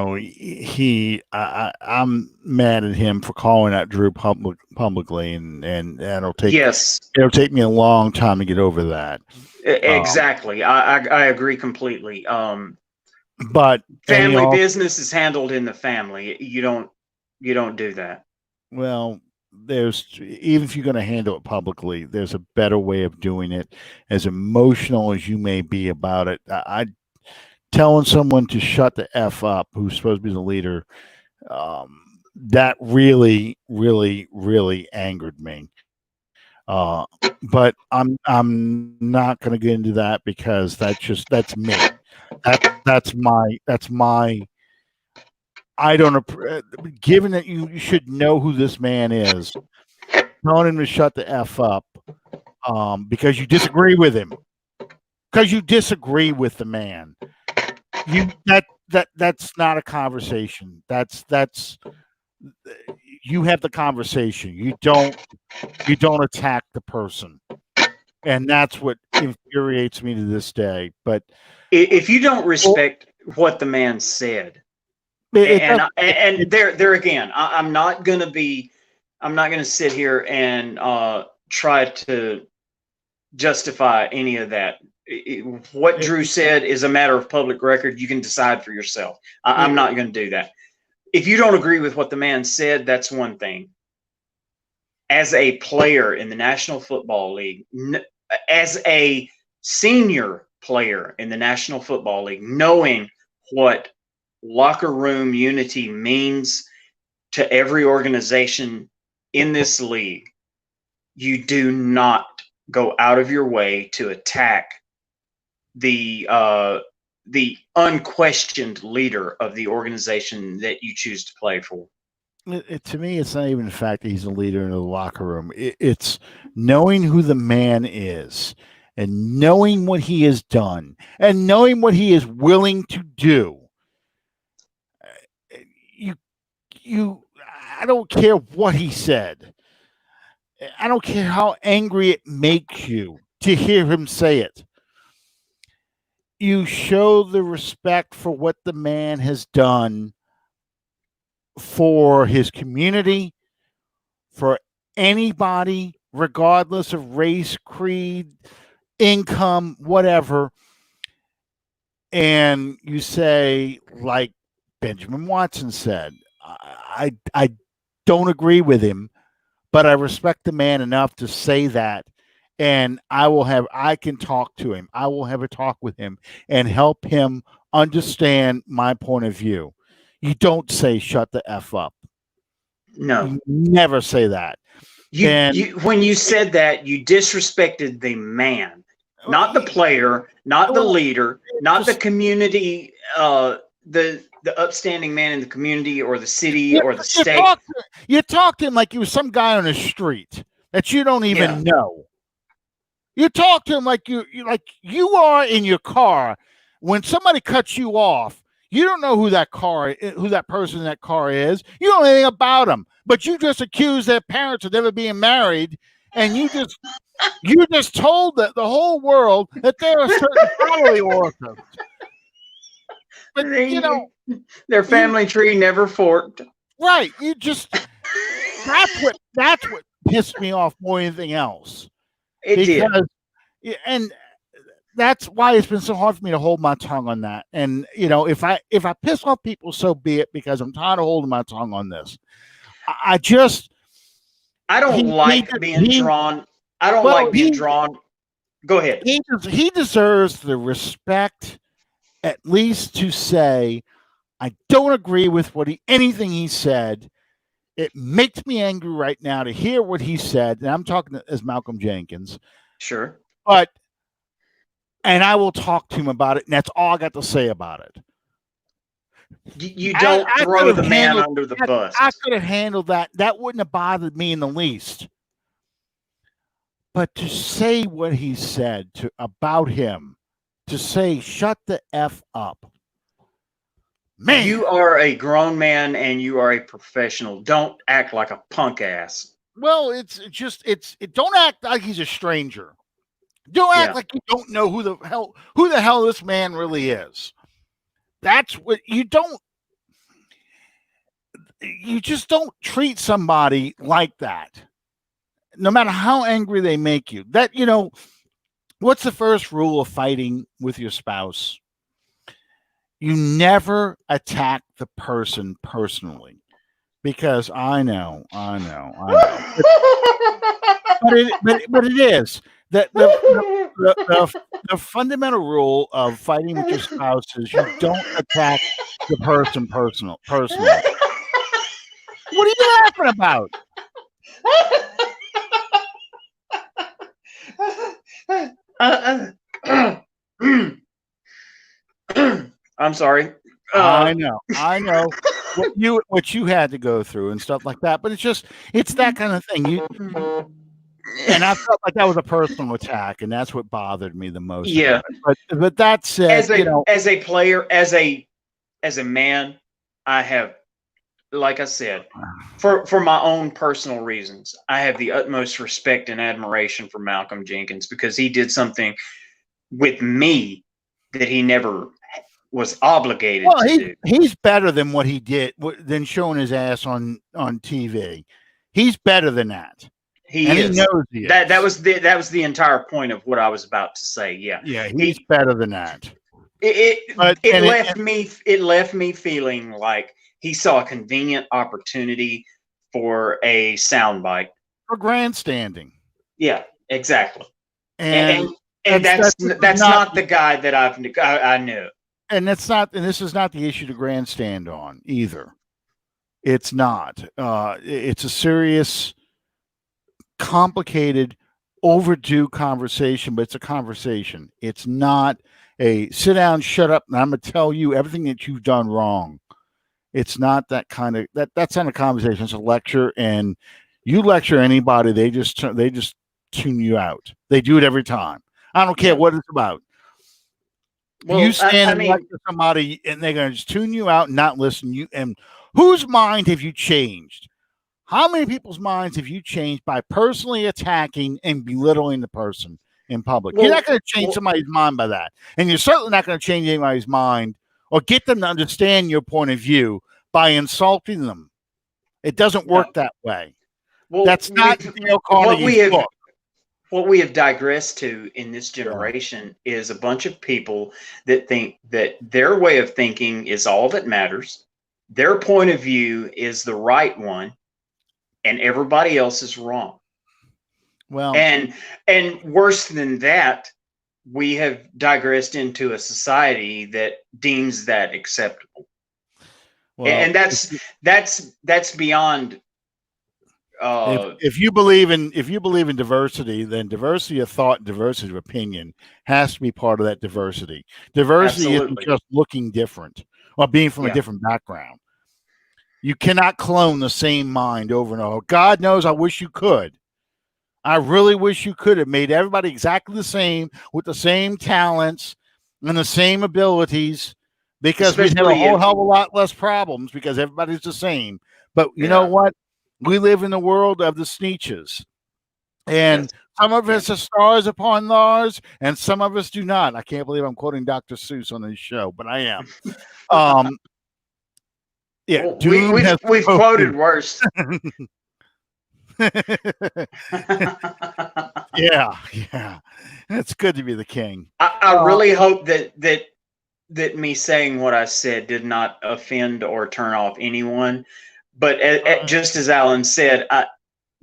mad at him for calling out Drew publicly, and it'll take me a long time to get over that. Exactly. I agree completely. But family business is handled in the family. You don't do that. Well, even if you're going to handle it publicly, there's a better way of doing it. As emotional as you may be about it, telling someone to shut the F up, who's supposed to be the leader, that really, really, really angered me. But I'm not going to get into that because that's me. That's my. I don't. Given that you should know who this man is, telling him to shut the F up because you disagree with him, because you disagree with the man. That's not a conversation. That's you have the conversation. You don't attack the person, and that's what infuriates me to this day. But if you don't respect what the man said, and there again, I'm not going to sit here and try to justify any of that. What Drew said is a matter of public record. You can decide for yourself. I'm not going to do that. If you don't agree with what the man said, that's one thing. As a player in the National Football League, as a senior player in the National Football League, knowing what locker room unity means to every organization in this league, you do not go out of your way to attack the unquestioned leader of the organization that you choose to play for. To me, it's not even the fact that he's a leader in the locker room. It's knowing who the man is and knowing what he has done and knowing what he is willing to do. I don't care what he said. I don't care how angry it makes you to hear him say it. You show the respect for what the man has done for his community, for anybody, regardless of race, creed, income, whatever. And you say, like Benjamin Watson said, I don't agree with him, but I respect the man enough to say that. And I can talk to him. I will have a talk with him and help him understand my point of view. You don't say shut the F up. No. You never say that. When you said that, you disrespected the man, not the player, not the leader, not the community, the upstanding man in the community or the city or the state. You talk to him like he was some guy on the street that you don't even know. You talk to him like you are in your car. When somebody cuts you off, you don't know who that person in that car is. You don't know anything about them, but you just accuse their parents of never being married, and you just told the whole world that they're a certain family origin. But their family tree never forked. Right. That's what pissed me off more than anything else. It did. And that's why it's been so hard for me to hold my tongue on that. And if I piss off people, so be it, because I'm tired of holding my tongue on this. I just I don't like being drawn. I don't like being drawn. Go ahead. He deserves the respect, at least to say, I don't agree with anything he said. It makes me angry right now to hear what he said. And I'm talking as Malcolm Jenkins. Sure. And I will talk to him about it. And that's all I got to say about it. You don't throw the man under the bus. I could have handled that. That wouldn't have bothered me in the least. But to say what he said about him, to say, shut the F up. Man. You are a grown man and you are a professional. Don't act like a punk ass. Well, don't act like he's a stranger. Don't act like you don't know who the hell this man really is. That's what you just don't treat somebody like that. No matter how angry they make you. What's the first rule of fighting with your spouse? You never attack the person personally, because I know. but it is that the fundamental rule of fighting with your spouse is you don't attack the person personally. What are you laughing about? I'm sorry. I know what you had to go through and stuff like that, but it's that kind of thing. And I felt like that was a personal attack, and that's what bothered me the most. Yeah, but that said, as a player, as a man, I have, like I said, for my own personal reasons, I have the utmost respect and admiration for Malcolm Jenkins, because he did something with me that he never was obligated to do. He's better than what he did, than showing his ass on TV. He's better than that. He knows he is. That was the entire point of what I was about to say. Yeah, he's better than that. It left me feeling like he saw a convenient opportunity for a soundbite, for grandstanding. Yeah, exactly. And that's not the guy that I knew. And this is not the issue to grandstand on either. It's not. It's a serious, complicated, overdue conversation, but it's a conversation. It's not a sit down, shut up, and I'm going to tell you everything that you've done wrong. It's not that kind of that's not a conversation. It's a lecture, and you lecture anybody, they just tune you out. They do it every time. I don't care what it's about. Well, you stand and lecture somebody, and they're going to just tune you out and not listen. And whose mind have you changed? How many people's minds have you changed by personally attacking and belittling the person in public? You're not going to change somebody's mind by that. And you're certainly not going to change anybody's mind or get them to understand your point of view by insulting them. It doesn't work that way. Well, that's not Dale Carnegie's book. What we have digressed to in this generation is a bunch of people that think that their way of thinking is all that matters. Their point of view is the right one, and everybody else is wrong. Well, and worse than that, we have digressed into a society that deems that acceptable. Well, and that's beyond. If you believe in diversity, then diversity of thought and diversity of opinion has to be part of that diversity. Diversity isn't just looking different or being from a different background. You cannot clone the same mind over and over. God knows I wish you could. I really wish you could have made everybody exactly the same with the same talents and the same abilities, because we'd have a whole hell of a lot less problems because everybody's the same. But you know what? We live in the world of the Sneetches. And some of us are stars upon Mars, and some of us do not. I can't believe I'm quoting Dr. Seuss on this show, but I am. We've quoted worse. Yeah. It's good to be the king. I really hope that me saying what I said did not offend or turn off anyone. But just as Alan said,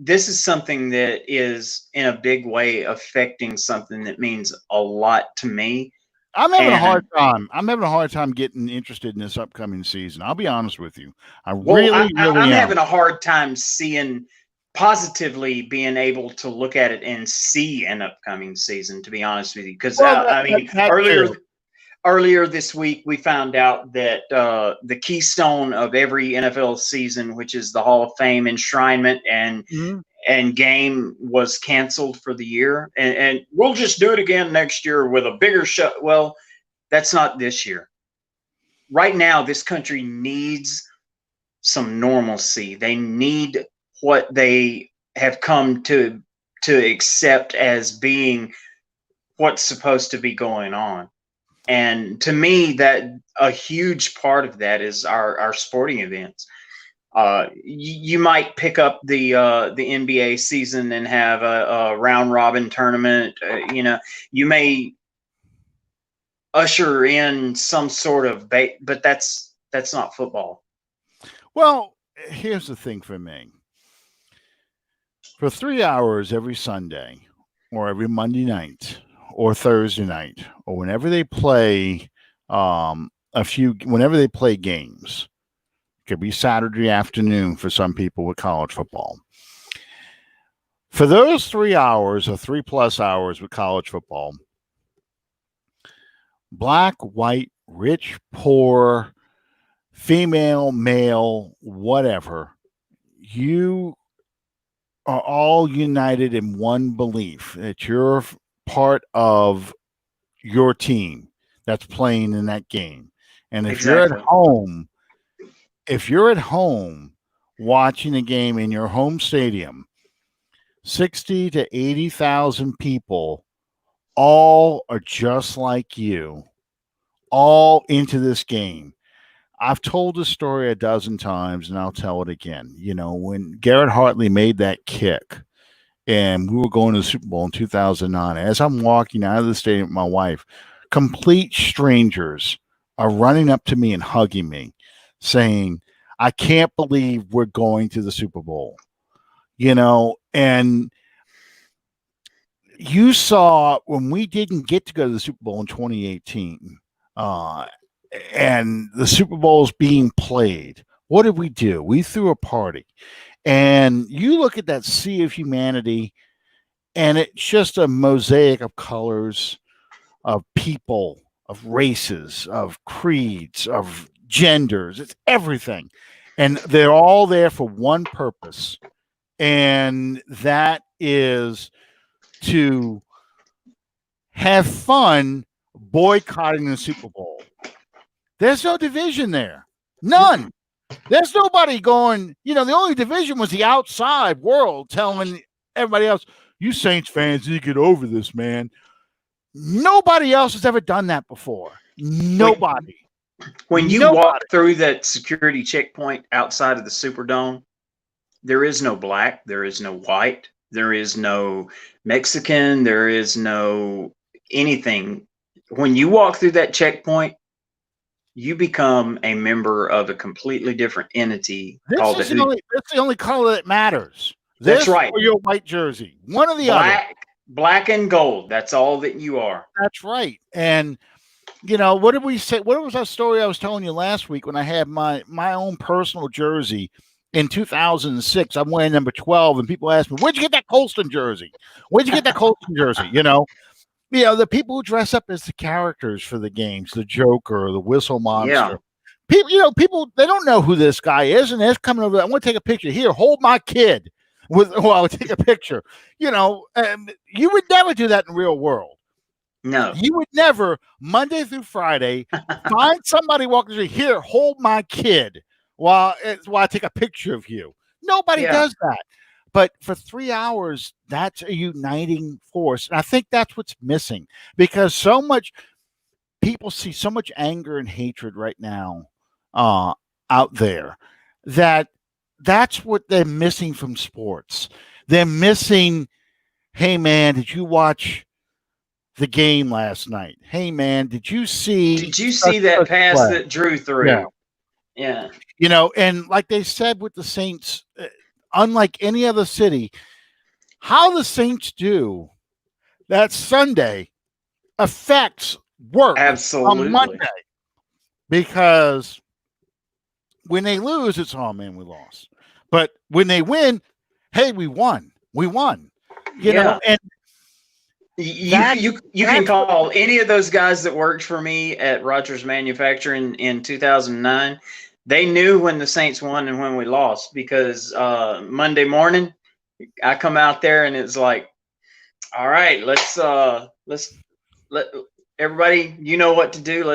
this is something that is in a big way affecting something that means a lot to me. I'm having a hard And time. I'm having a hard time getting interested in this upcoming season. I'll be honest with you. I well, really, really I'm am. having a hard time seeing positively being able to look at it and see an upcoming season, to be honest with you. Because Well, I mean, that too. earlier this week, we found out that the keystone of every NFL season, which is the Hall of Fame enshrinement Mhm. and game, was canceled for the year. And we'll just do it again next year with a bigger show. Well, that's not this year. Right now, this country needs some normalcy. They need what they have come to accept as being what's supposed to be going on. And to me, that a huge part of that is our sporting events. You might pick up the NBA season and have a round robin tournament. You may usher in some sort of but that's not football. Well, here's the thing for me. For 3 hours every Sunday, or every Monday night, or Thursday night, or whenever they play whenever they play games, it could be Saturday afternoon for some people with college football. For those 3 hours or 3+ hours with college football, black, white, rich, poor, female, male, whatever, you are all united in one belief that you're part of your team that's playing in that game. And if you're Exactly. at home watching a game in your home stadium, 60 to 80,000 people all are just like you, all into this game. I've told the story a dozen times and I'll tell it again. When Garrett Hartley made that kick and we were going to the Super Bowl in 2009, as I'm walking out of the stadium with my wife, complete strangers are running up to me and hugging me, saying, I can't believe we're going to the Super Bowl. And you saw when we didn't get to go to the Super Bowl in 2018, and the Super Bowl's being played, what did we do? We threw a party. And you look at that sea of humanity, and it's just a mosaic of colors, of people, of races, of creeds, of genders. It's everything. And they're all there for one purpose. And that is to have fun boycotting the Super Bowl. There's no division there. None. There's nobody going, the only division was the outside world telling everybody else, you Saints fans need to get over this, man. Nobody else has ever done that before. Nobody. When you walk through that security checkpoint outside of the Superdome, there is no black, there is no white, there is no Mexican, there is no anything. When you walk through that checkpoint, you become a member of a completely different entity called that's the only color that matters. That's right. Or your white jersey. One or the other. Black and gold. That's all that you are. That's right. And what did we say? What was that story I was telling you last week when I had my own personal jersey in 2006? I'm wearing number 12, and people ask me, "Where'd you get that Colston jersey? Where'd you get that Colston jersey?" The people who dress up as the characters for the games, the Joker, the Whistle Monster. Yeah. People they don't know who this guy is, and they're coming over. I want to take a picture. Here, hold my kid. I would take a picture. You would never do that in real world. No, you would never Monday through Friday find somebody walking through here, hold my kid while I take a picture of you. Nobody does that. But for 3 hours, that's a uniting force. And I think that's what's missing because so much people see so much anger and hatred right now out there that's what they're missing from sports. They're missing, hey, man, did you watch the game last night? Hey, man, did you see that pass that Drew threw? Yeah. And like they said with the Saints, unlike any other city. How the Saints do that Sunday affects work on Absolutely. Monday, because when they lose, it's, oh man, we lost. But when they win, hey, we won. We won. You know, and you can call any of those guys that worked for me at Rogers Manufacturing in 2009. They knew when the Saints won and when we lost, because Monday morning I come out there and it's like, all right, let's let everybody, you know what to do.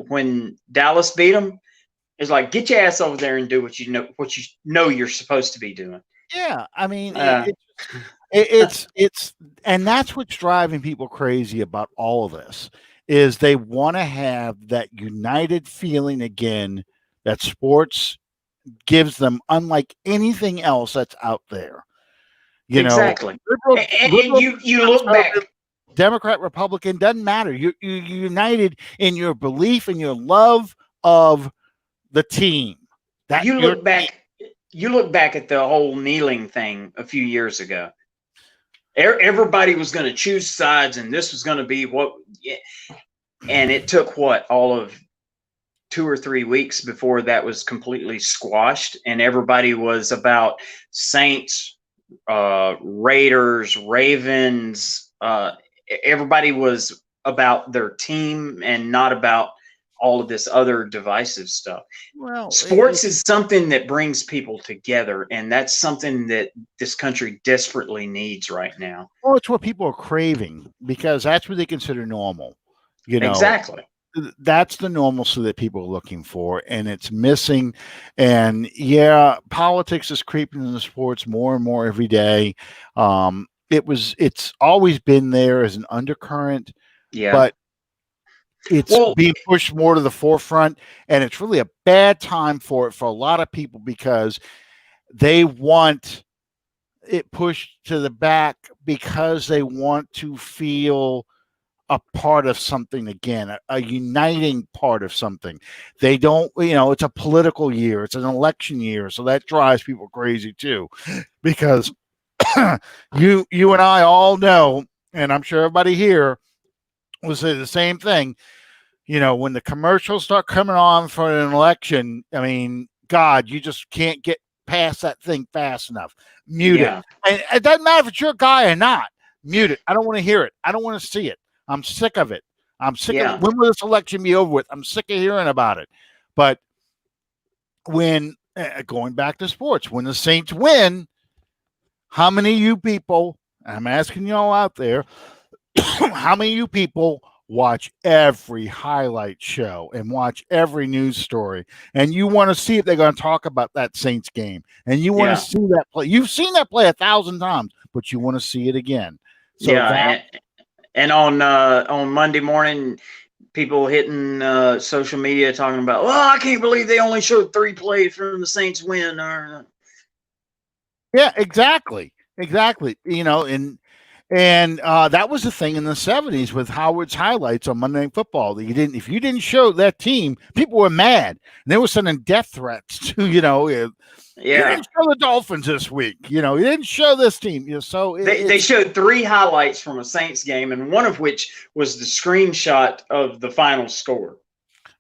When Dallas beat them, it's like, get your ass over there and do what you know you're supposed to be doing. Yeah, I mean, it's and that's what's driving people crazy about all of this, is they want to have that united feeling again that sports gives them, unlike anything else that's out there. You exactly. know, and you look back, Democrat, Republican, doesn't matter. You're united in your belief and your love of the team. That you look back at the whole kneeling thing a few years ago. Everybody was going to choose sides, and this was going to be what. And it took all of 2 or 3 weeks before that was completely squashed, and everybody was about Saints, Raiders, Ravens. Everybody was about their team and not about all of this other divisive stuff. Well, sports is something that brings people together, and that's something that this country desperately needs right now. Well, it's what people are craving, because that's what they consider normal. Exactly. That's the normalcy that people are looking for, and it's missing. And yeah, politics is creeping into sports more and more every day. It's always been there as an undercurrent, but it's being pushed more to the forefront, and it's really a bad time for it for a lot of people, because they want it pushed to the back, because they want to feel a part of something again, a uniting part of something. They don't, it's a political year, it's an election year, so that drives people crazy too, because you and I all know, and I'm sure everybody here will say the same thing. When the commercials start coming on for an election, I mean, God, you just can't get past that thing fast enough. Mute it. And it doesn't matter if it's your guy or not. Mute it. I don't want to hear it. I don't want to see it. I'm sick of it. I'm sick of it. When will this election be over with? I'm sick of hearing about it. But when, going back to sports, when the Saints win, how many of you people, I'm asking you all out there, how many of you people watch every highlight show and watch every news story, and you want to see if they're going to talk about that Saints game, and you want to see that play? You've seen that play 1,000 times, but you want to see it again. So and on Monday morning, people hitting social media talking about, I can't believe they only showed 3 plays from the Saints win. Yeah, exactly. And that was the thing in the 70s with Howard's highlights on Monday Night Football. That if you didn't show that team, people were mad, and they were sending death threats to you didn't show the Dolphins this week. You didn't show this team. So they showed 3 highlights from a Saints game, and one of which was the screenshot of the final score.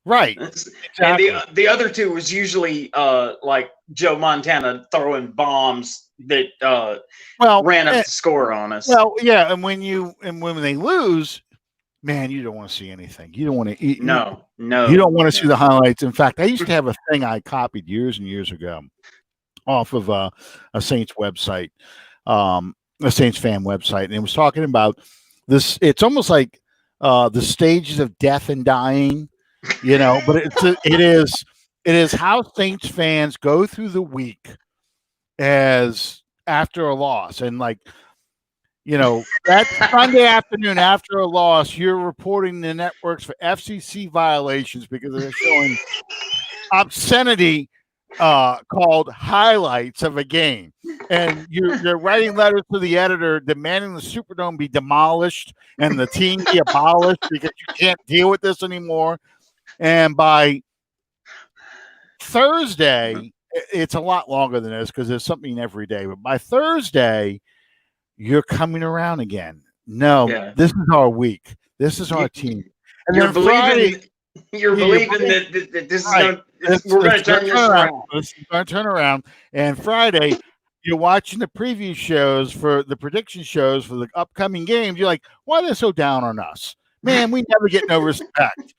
Right. Exactly. And the other 2 was usually like Joe Montana throwing bombs that ran up the score on us. Well, yeah, and when they lose, man, you don't want to see anything. You don't want to eat. No. You don't want to see the highlights. In fact, I used to have a thing I copied years and years ago off of a Saints website, a Saints fan website, and it was talking about this. It's almost like the stages of death and dying, but it is how Saints fans go through the week as after a loss. And that Sunday afternoon after a loss, you're reporting the networks for FCC violations because they're showing obscenity called highlights of a game, and you're writing letters to the editor demanding the Superdome be demolished and the team be abolished because you can't deal with this anymore. And by Thursday, it's a lot longer than this because there's something every day. But by Thursday, you're coming around again. No, Yeah. this is our week. This is our team. And You're then Friday, believing that this is right. we're going to turn this around. This is going to turn around. And Friday, you're watching the preview shows for the prediction shows for the upcoming games. You're like, why are they so down on us? Man, we never get no respect.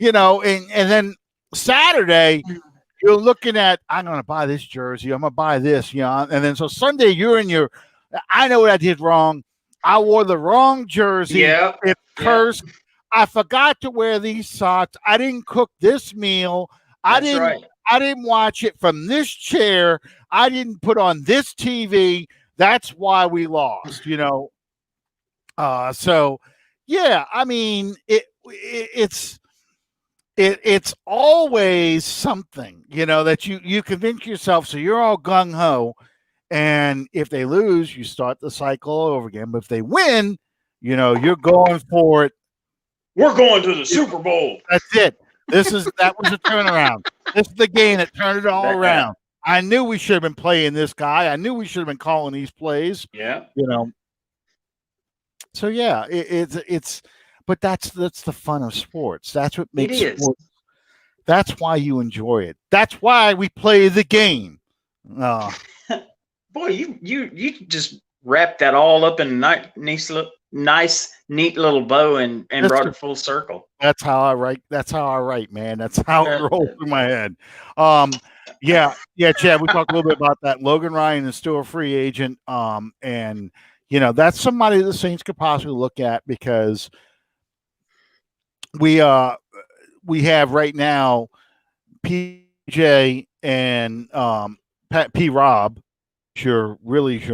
And then Saturday, you're looking at, I'm going to buy this jersey. I'm going to buy this, And then so Sunday, you're in your, I know what I did wrong. I wore the wrong jersey. Yeah. It's cursed. Yep. I forgot to wear these socks. I didn't cook this meal. I didn't watch it from this chair. I didn't put on this TV. That's why we lost, So yeah, I mean it's always something, that you convince yourself. So you're all gung ho, and if they lose, you start the cycle all over again. But if they win, you're going for it. We're going to the Super Bowl. That's it. That was a turnaround. This is the game that turned it all around. I knew we should have been playing this guy. I knew we should have been calling these plays. Yeah. So yeah, but that's the fun of sports. That's what makes sports. That's why you enjoy it. That's why we play the game. Boy, you just wrapped that all up in a nice, neat little bow and brought it full circle. That's how I write. Man. That's how it rolls through my head. Yeah, Chad. We talked a little bit about that. Logan Ryan is still a free agent. And that's somebody the Saints could possibly look at because we have right now PJ and P Rob, your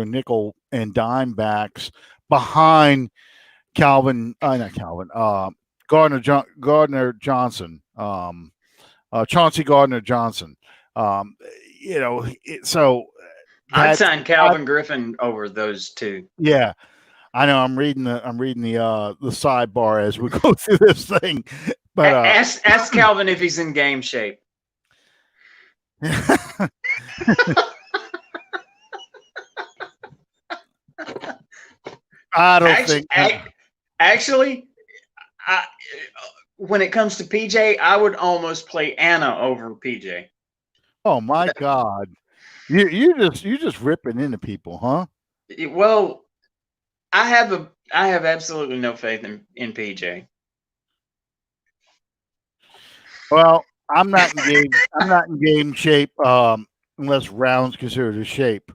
nickel and dime backs behind Gardner Johnson, Chauncey Gardner Johnson. So I'd sign Calvin Griffin over those two. Yeah, I know. I'm reading the sidebar as we go through this thing. But ask Calvin if he's in game shape. I don't think. Actually, when it comes to PJ, I would almost play Anna over PJ. Oh my God, you just ripping into people, huh? Well, I have absolutely no faith in PJ. Well, I'm not in game shape unless round's considered a shape.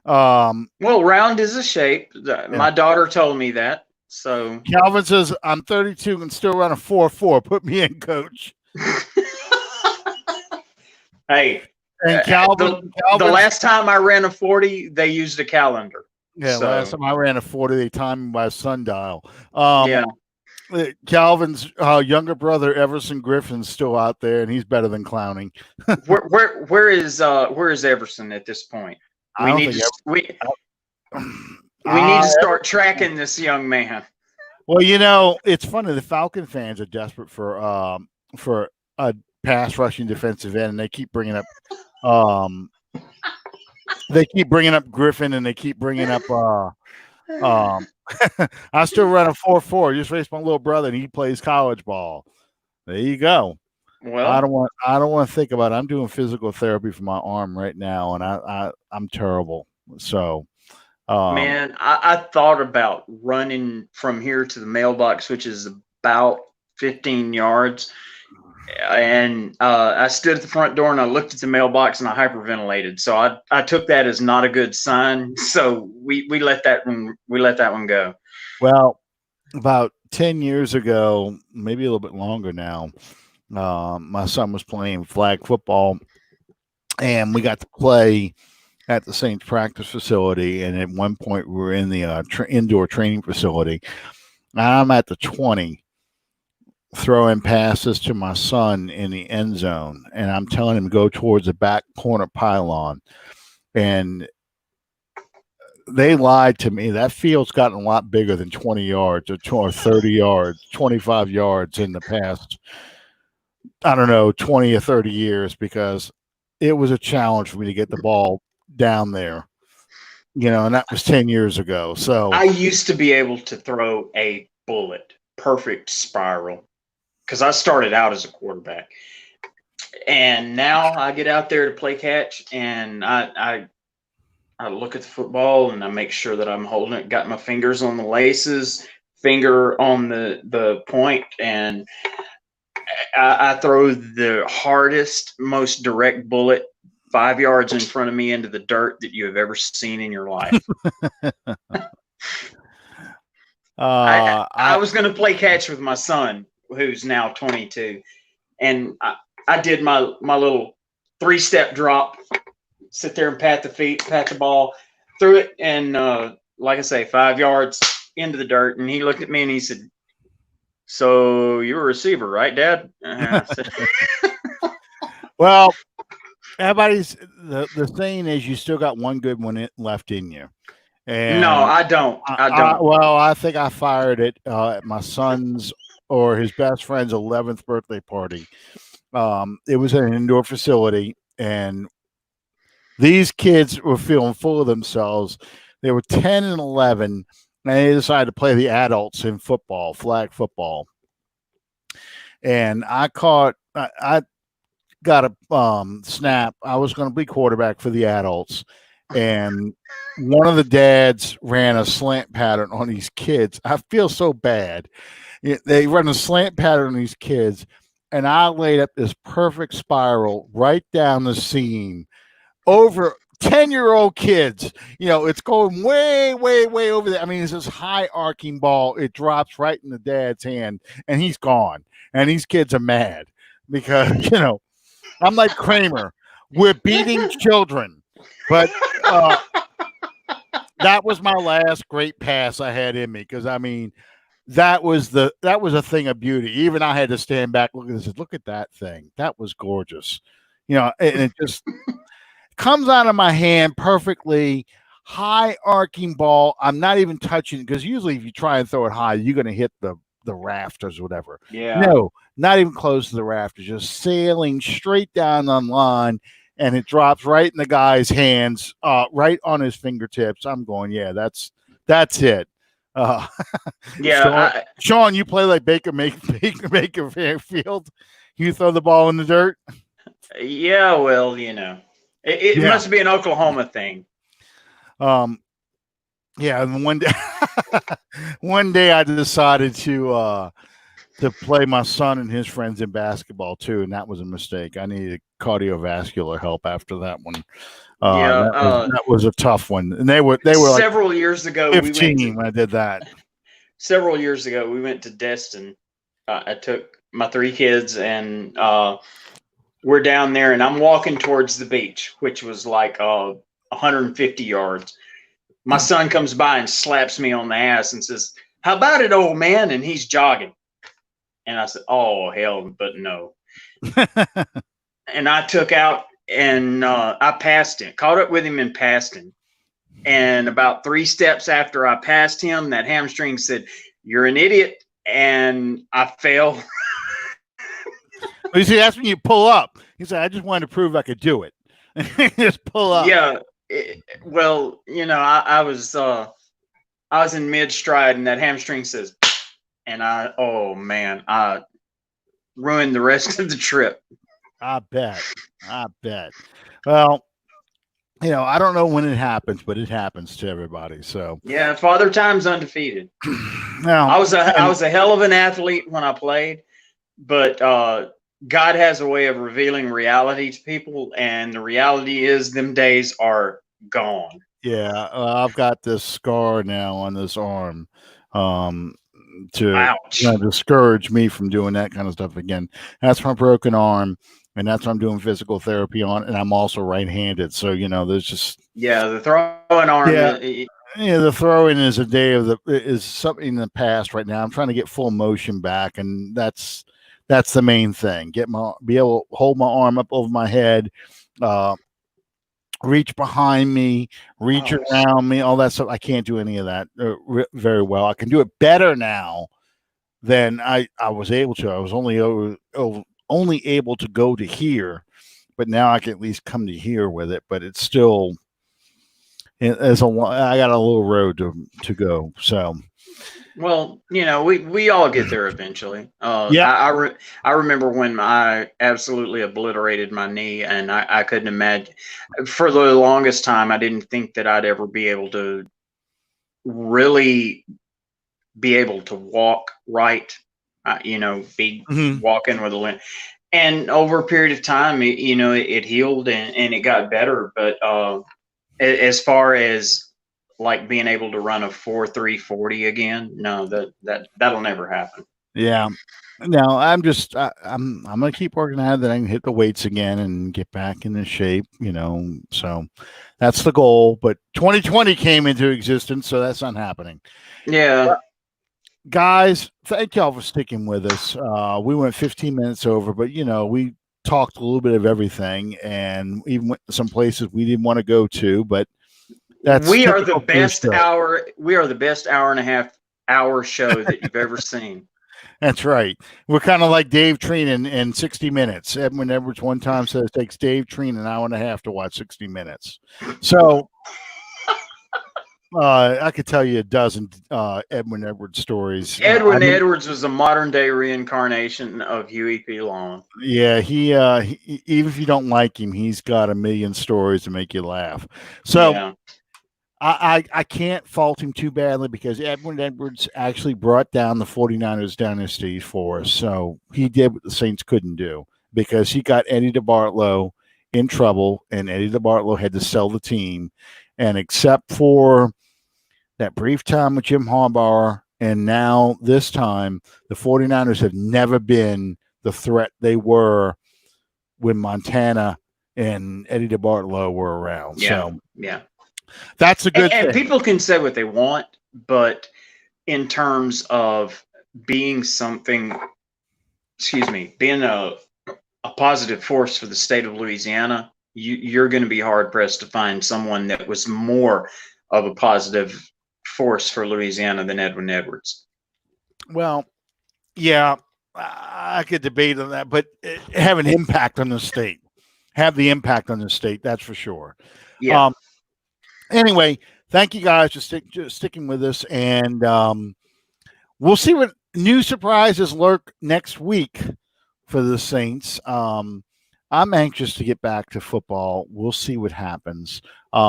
Well, round is a shape. My daughter told me that. So Calvin says I'm 32 and still run a 4.4. Put me in, coach. Hey, and Calvin, the last time I ran a 40, they used a calendar. Yeah, so. Last time I ran a 40, they timed me by a sundial. Yeah. Calvin's younger brother Everson Griffin's still out there, and he's better than Clowney. where is Everson at this point? We need to start tracking this young man. Well, it's funny. The Falcon fans are desperate for a pass rushing defensive end, and they keep bringing up Griffin, and they keep bringing up I still run a 4.4. Just raised my little brother, and he plays college ball. There you go. Well, I don't want to think about it. I'm doing physical therapy for my arm right now, and I'm terrible. So, man, I thought about running from here to the mailbox, which is about 15 yards. And I stood at the front door and I looked at the mailbox and I hyperventilated. So I took that as not a good sign. So we let that one go. Well, about 10 years ago, maybe a little bit longer now, my son was playing flag football, and we got to play at the Saints practice facility. And at one point, we were in the indoor training facility. I'm at the 20. Throwing passes to my son in the end zone, and I'm telling him to go towards the back corner pylon, and they lied to me. That field's gotten a lot bigger than 20 yards or 30 yards, 25 yards in the past, I don't know, 20 or 30 years, because it was a challenge for me to get the ball down there, and that was 10 years ago. So I used to be able to throw a bullet, perfect spiral, because I started out as a quarterback. And now I get out there to play catch, and I look at the football and I make sure that I'm holding it, got my fingers on the laces, finger on the point, and I throw the hardest, most direct bullet 5 yards in front of me into the dirt that you have ever seen in your life. I was going to play catch with my son, who's now 22, and I did my little 3-step drop, sit there and pat the feet, pat the ball, threw it, and like I say, 5 yards into the dirt. And he looked at me and he said, "So you're a receiver, right, Dad?" And I said, well, everybody's the saying is you still got one good one left in you. And no, I don't. Well, I think I fired it at my son's or his best friend's 11th birthday party. It was at an indoor facility, and these kids were feeling full of themselves. They were 10 and 11, and they decided to play the adults in football, flag football. And I got a snap. I was going to be quarterback for the adults, and one of the dads ran a slant pattern on these kids. I feel so bad. They run a slant pattern on these kids, and I laid up this perfect spiral right down the seam over 10-year-old kids. It's going way, way, way over there. I mean, it's this high arcing ball. It drops right in the dad's hand, and he's gone. And these kids are mad because, I'm like Kramer. We're beating children. But that was my last great pass I had in me, because, I mean, that was a thing of beauty. Even I had to stand back, look at this. Look at that thing. That was gorgeous. And it just comes out of my hand perfectly. High arcing ball. I'm not even touching it, because usually if you try and throw it high, you're going to hit the rafters or whatever. Yeah. No, not even close to the rafters. Just sailing straight down on line, and it drops right in the guy's hands, right on his fingertips. I'm going, yeah, that's it. Yeah, Sean, you play like Baker Mayfield. You throw the ball in the dirt. Yeah, well, it must be an Oklahoma thing. Yeah, and one day I decided to play my son and his friends in basketball too, and that was a mistake. I needed cardiovascular help after that one. That was a tough one, and they were several years ago. 15 when I did that. Several years ago, we went to Destin. I took my 3 kids, and we're down there, and I'm walking towards the beach, which was like 150 yards. My son comes by and slaps me on the ass and says, "How about it, old man?" And he's jogging. And I said, "Oh, hell, but no." And I took out and I passed him, caught up with him and passed him. And about 3 steps after I passed him, that hamstring said, "You're an idiot." And I fell. You see, that's when you pull up. He said, "I just wanted to prove I could do it." Just pull up. Yeah. Well, I was in mid stride, and that hamstring says, and I ruined the rest of the trip. I bet. Well, I don't know when it happens, but it happens to everybody. So yeah, Father Time's undefeated. Now, I was a hell of an athlete when I played, but God has a way of revealing reality to people, and the reality is them days are gone. Yeah, I've got this scar now on this arm to discourage me from doing that kind of stuff again. That's my broken arm, and that's what I'm doing physical therapy on, and I'm also right-handed. So, there's just... Yeah, the throwing arm... Yeah, the throwing is something in the past right now. I'm trying to get full motion back, and that's the main thing. Be able to hold my arm up over my head, reach behind me, reach around me, all that stuff. I can't do any of that very well. I can do it better now than I was able to. I was only able to go to here, but now I can at least come to here with it. But it's still, I got a little road to go. So, Well, we all get there eventually. yeah. I remember when I absolutely obliterated my knee, and I couldn't imagine. For the longest time, I didn't think that I'd ever be able to really be able to walk right. Be Mhm. walking with a limp. And over a period of time, it healed and it got better. But as far as like being able to run a 4.340 again, no, that'll never happen. Yeah. No, I'm gonna keep working at it. Then I can hit the weights again and get back into shape. So that's the goal. But 2020 came into existence, so that's not happening. Yeah. Guys, thank y'all for sticking with us. We went 15 minutes over, but we talked a little bit of everything, and even went to some places we didn't want to go to. But that's We are the typical for this best show. hour. We are the best hour and a half hour show that you've ever seen. That's right. We're kind of like Dave Treen in 60 Minutes. Edwin Edwards one time says it takes Dave Treen an hour and a half to watch 60 Minutes. So I could tell you a dozen Edwin Edwards stories. Edwin Edwards was a modern day reincarnation of Huey P. Long. Yeah, he even if you don't like him, he's got a million stories to make you laugh. So Yeah. I can't fault him too badly because Edwin Edwards actually brought down the 49ers dynasty for us. So he did what the Saints couldn't do because he got Eddie DeBartolo in trouble, and Eddie DeBartolo had to sell the team. And except for that brief time with Jim Harbaugh, and now this time, the 49ers have never been the threat they were when Montana and Eddie DeBartolo were around. Yeah. So yeah. that's a good And thing. people can say what they want, but in terms of being something, being a positive force for the state of Louisiana, you're going to be hard pressed to find someone that was more of a positive force for Louisiana than Edwin Edwards. Well, yeah, I could debate on that, but have an impact on the state. Have the impact on the state, that's for sure. Yeah. Anyway, thank you guys for sticking with us, and we'll see what new surprises lurk next week for the Saints. I'm anxious to get back to football. We'll see what happens.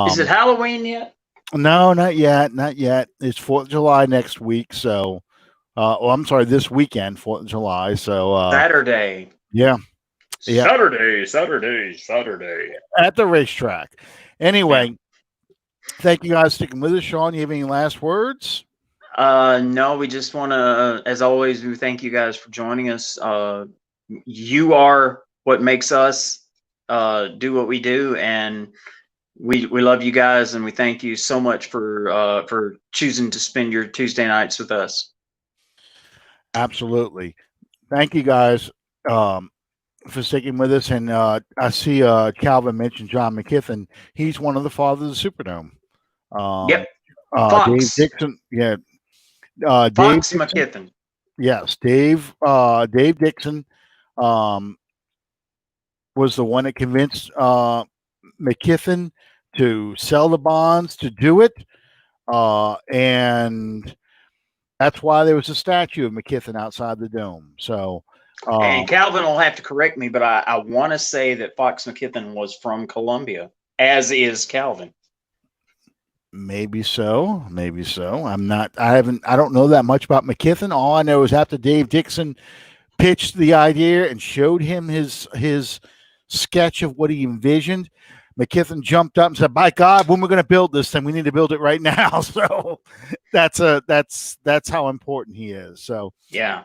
Is it Halloween yet? No, not yet. Not yet. It's 4th of July next week. So, I'm sorry, this weekend, 4th of July. So, Saturday. Yeah. Saturday. At the racetrack. Anyway, thank you guys for sticking with us. Sean, you have any last words? No, we just want to, as always, we thank you guys for joining us. You are what makes us do what we do, and we love you guys, and we thank you so much for choosing to spend your Tuesday nights with us. Absolutely. Thank you guys for sticking with us. And I see Calvin mentioned John McKiffin. He's one of the fathers of the Superdome. Yep. Dave Dixon. Yeah. Fox McKiffin. Yes. Dave Dixon was the one that convinced McKiffin to sell the bonds to do it. And that's why there was a statue of McKiffin outside the dome. So, and Calvin will have to correct me, but I want to say that Fox McKiffin was from Columbia, as is Calvin. Maybe so. I don't know that much about McKiffin. All I know is after Dave Dixon pitched the idea and showed him his sketch of what he envisioned, McKiffin jumped up and said, "By God, when we're going to build this thing, we need to build it right now." So that's how important he is. So yeah,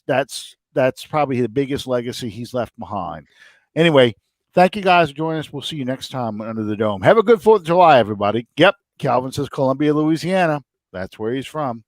that's probably the biggest legacy he's left behind. Anyway, thank you guys for joining us. We'll see you next time under the dome. Have a good 4th of July, everybody. Yep, Calvin says Columbia, Louisiana. That's where he's from.